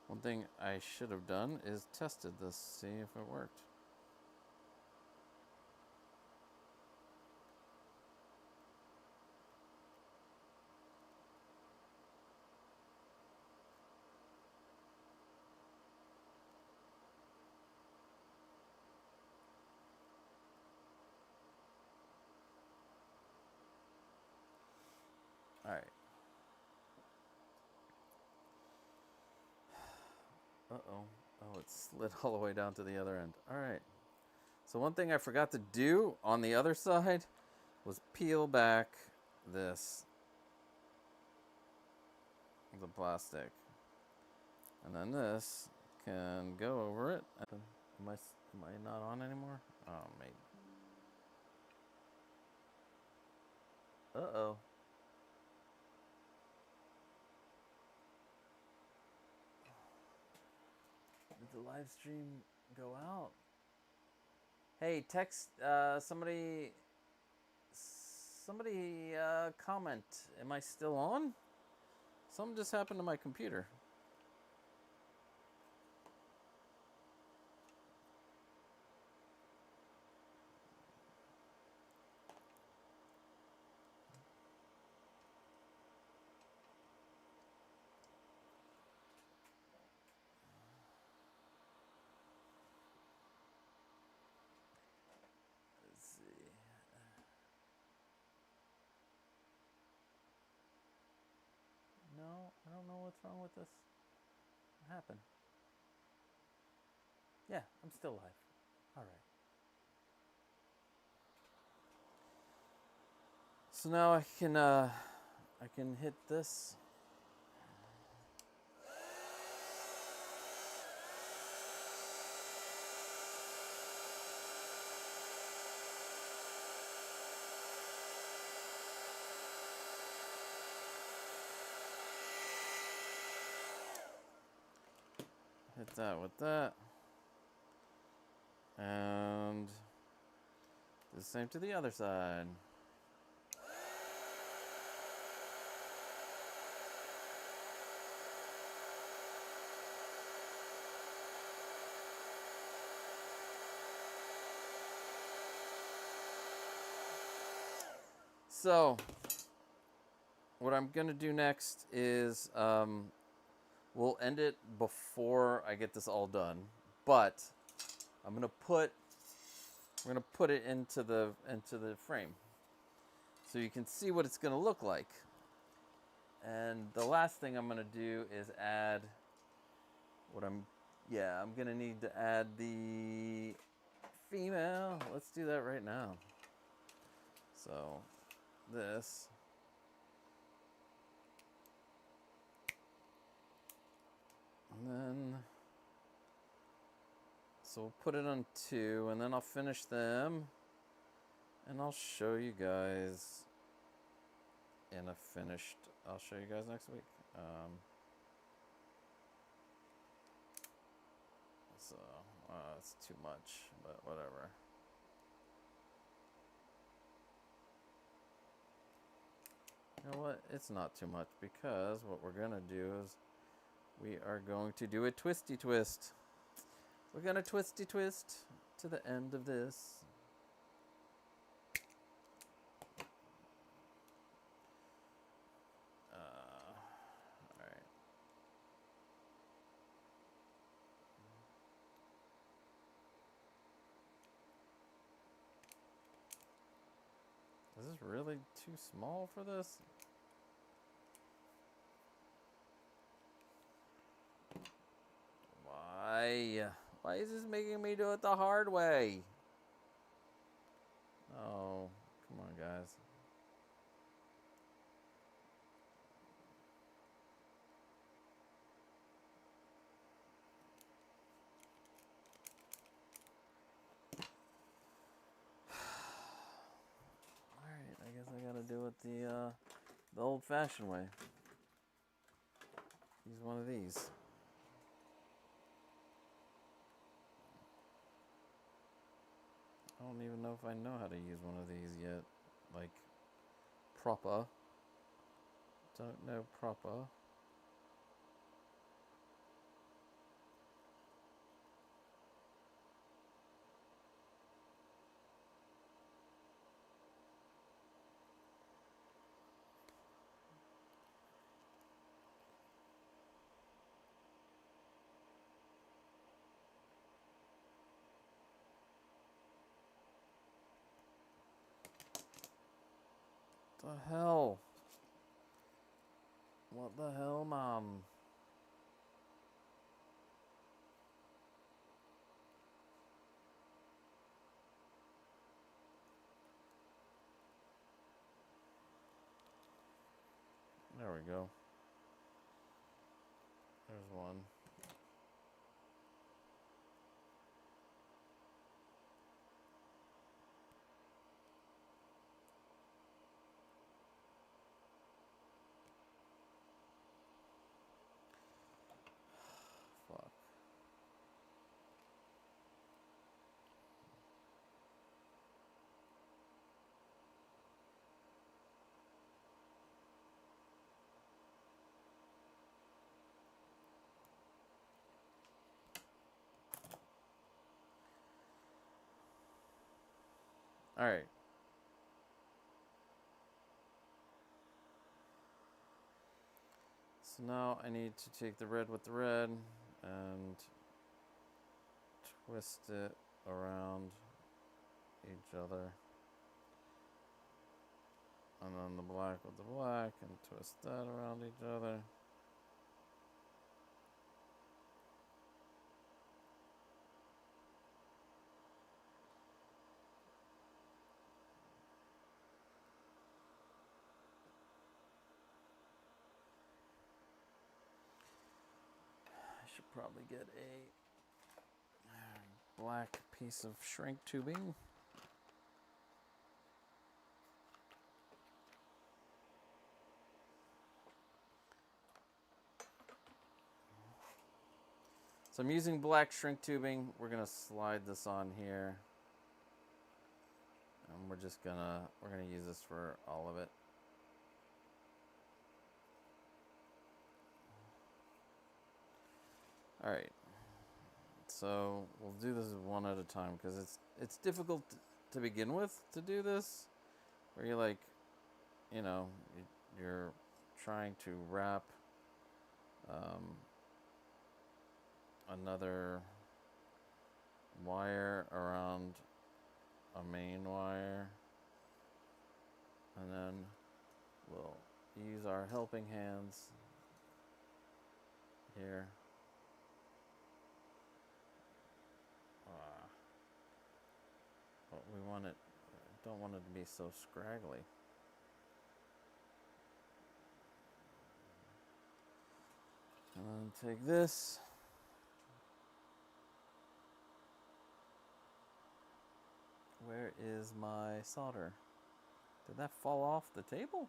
One thing I should have done is tested this, see if it worked. All right. Uh-oh. Oh, it slid all the way down to the other end. All right. So one thing I forgot to do on the other side was peel back this, the plastic. And then this can go over it. Am I not on anymore? Oh, maybe. Uh-oh. Did the live stream go out? Hey, text somebody Somebody comment. Am I still on? Something just happened to my computer. Let's see. No, I don't know what's wrong with this. What happened? Yeah, I'm still live. All right. So now I can hit this. Hit that with that. And do the same to the other side. So, what I'm going to do next is we'll end it before I get this all done, but I'm gonna put it into the frame so you can see what it's gonna look like. And the last thing I'm gonna do is add I'm gonna need to add the female. Let's do that right now. So this. And then, so we'll put it on 2, and then I'll finish them, and I'll show you guys in a finished, I'll show you guys next week. So, it's too much, but whatever. You know what? It's not too much, because what we're gonna do is we are going to do a twisty twist. We're gonna twisty twist to the end of this. Alright. Is this really too small for this? Why? Why is this making me do it the hard way? Oh, come on, guys. Alright, I guess I gotta do it the old-fashioned way. Use one of these. I don't even know if I know how to use one of these yet. Like, proper. Don't know proper. What the hell? What the hell, Mom? There we go. There's one. Fuck. All right. So now I need to take the red with the red and twist it around each other. And then the black with the black and twist that around each other. I should probably get a black piece of shrink tubing. So I'm using black shrink tubing. We're gonna slide this on here. And we're gonna use this for all of it. All right. So we'll do this one at a time because it's difficult to begin with to do this, where you're like, you know, you're trying to wrap another wire around a main wire, and then we'll use our helping hands here. But we don't want it to be so scraggly. And then take this. Where is my solder? Did that fall off the table?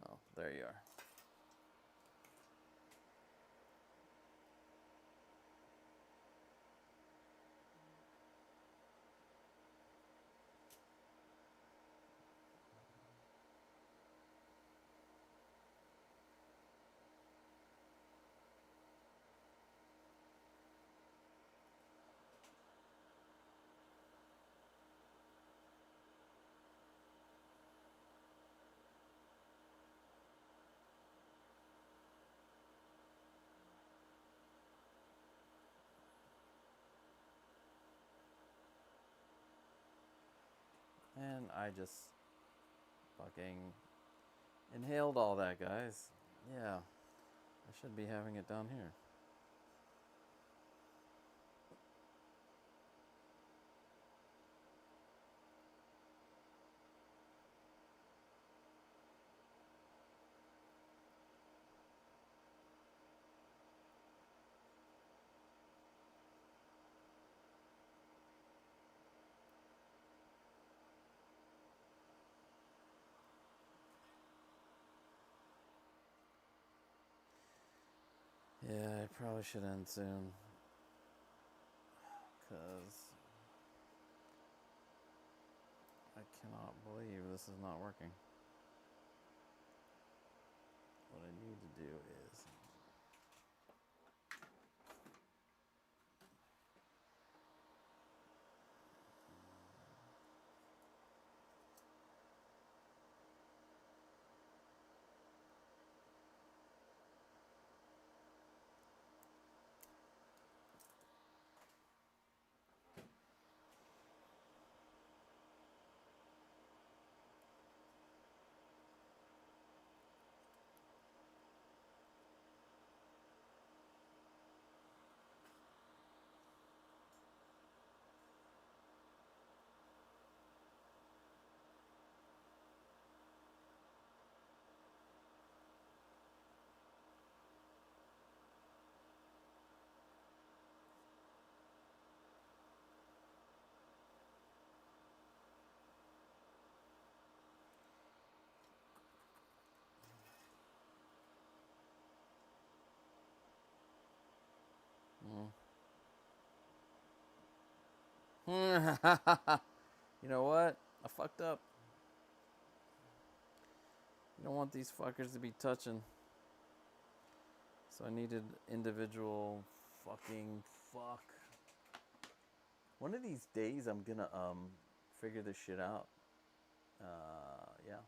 Oh, there you are. And I just fucking inhaled all that, guys. Yeah. I should be having it down here. Yeah, I probably should end soon. Because I cannot believe this is not working. What I need to do is... You know what? I fucked up. You don't want these fuckers to be touching. So I needed individual fucking fuck. One of these days I'm gonna figure this shit out. Yeah.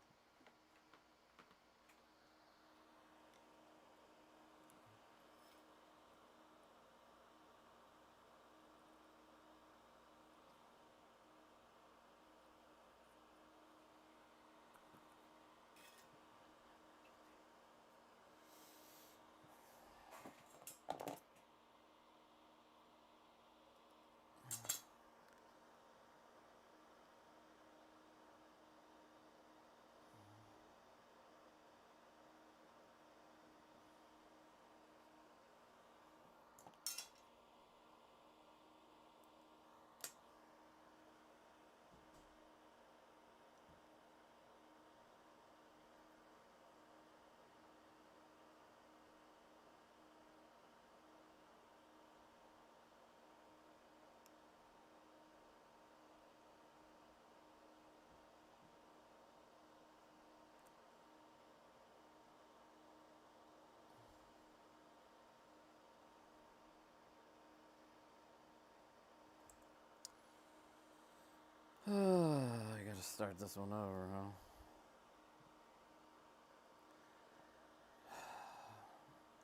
I gotta start this one over, huh?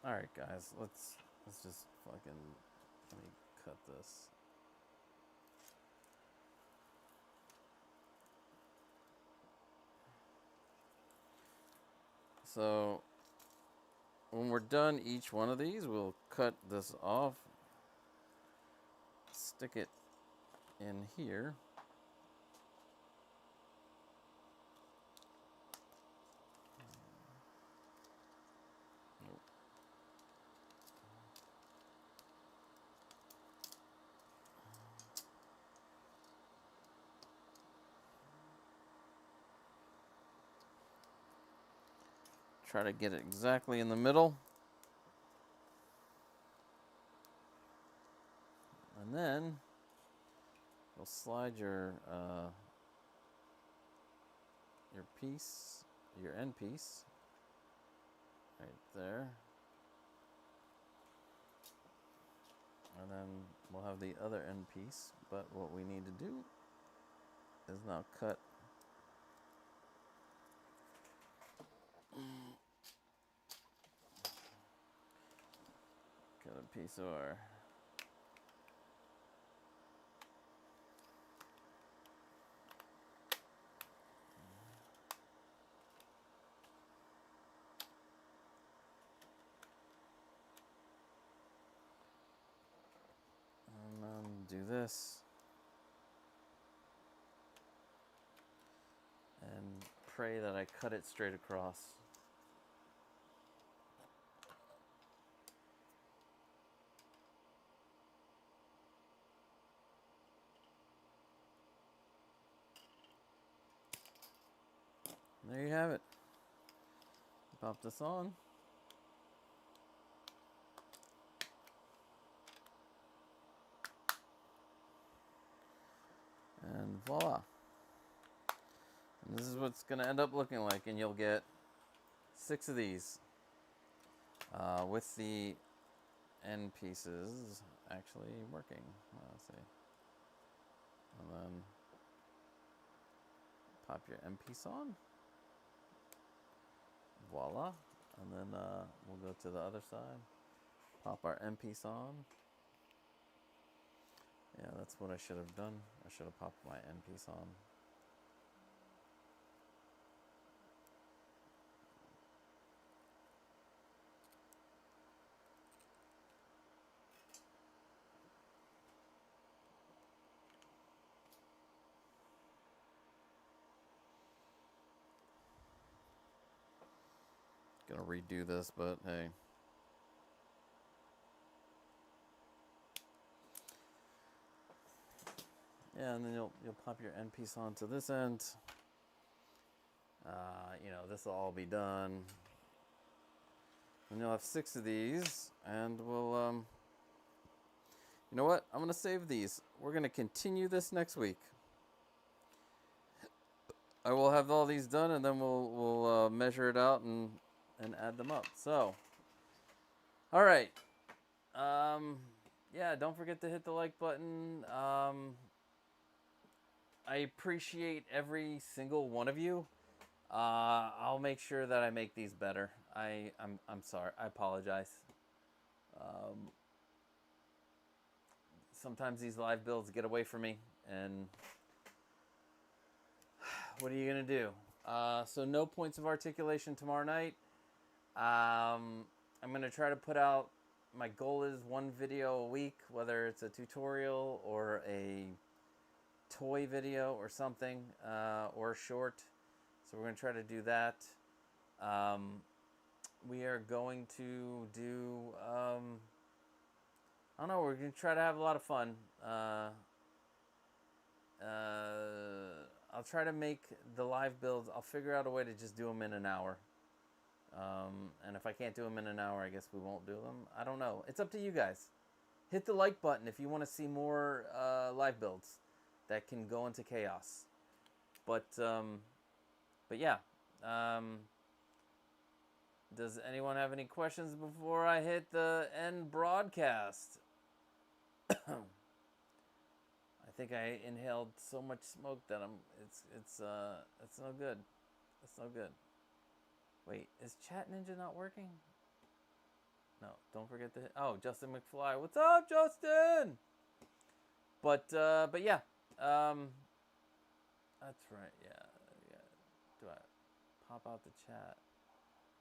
Alright guys, let's just fucking let me cut this. So when we're done each one of these, we'll cut this off, stick it in here. Nope. Try to get it exactly in the middle. And then you'll slide your piece, your end piece, right there. And then we'll have the other end piece, but what we need to do is now cut a piece of our and then do this and pray that I cut it straight across. And there you have it. Pop this on. And voila. And this is what's going to end up looking like. And you'll get 6 of these with the end pieces actually working. Let's see. And then pop your end piece on. Voila. And then we'll go to the other side. Pop our end piece on. Yeah, that's what I should have done. I should have popped my end piece on. Gonna redo this, but hey. Yeah, and then you'll pop your end piece onto this end. You know, this will all be done. And you'll have 6 of these, and we'll you know what? I'm gonna save these. We're gonna continue this next week. I will have all these done, and then we'll measure it out and add them up. So, All right. Yeah, don't forget to hit the like button. I appreciate every single one of you. I'll make sure that I make these better. I'm sorry. I apologize. Sometimes these live builds get away from me, and what are you gonna do? So no points of articulation tomorrow night. I'm gonna try to put out. My goal is one video a week, whether it's a tutorial or a toy video or something, or a short. So we're gonna try to do that. We are going to do. I don't know. We're gonna try to have a lot of fun. I'll try to make the live builds. I'll figure out a way to just do them in an hour. And if I can't do them in an hour, I guess we won't do them. I don't know. It's up to you guys. Hit the like button if you want to see more live builds that can go into chaos. But yeah. Does anyone have any questions before I hit the end broadcast? I think I inhaled so much smoke that it's no good. It's no good. Wait, is Chat Ninja not working? No, don't forget to hit. Oh, Justin McFly. What's up, Justin? But yeah. That's right. Yeah. Do I pop out the chat?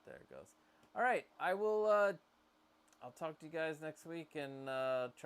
There it goes. All right, I will I'll talk to you guys next week and try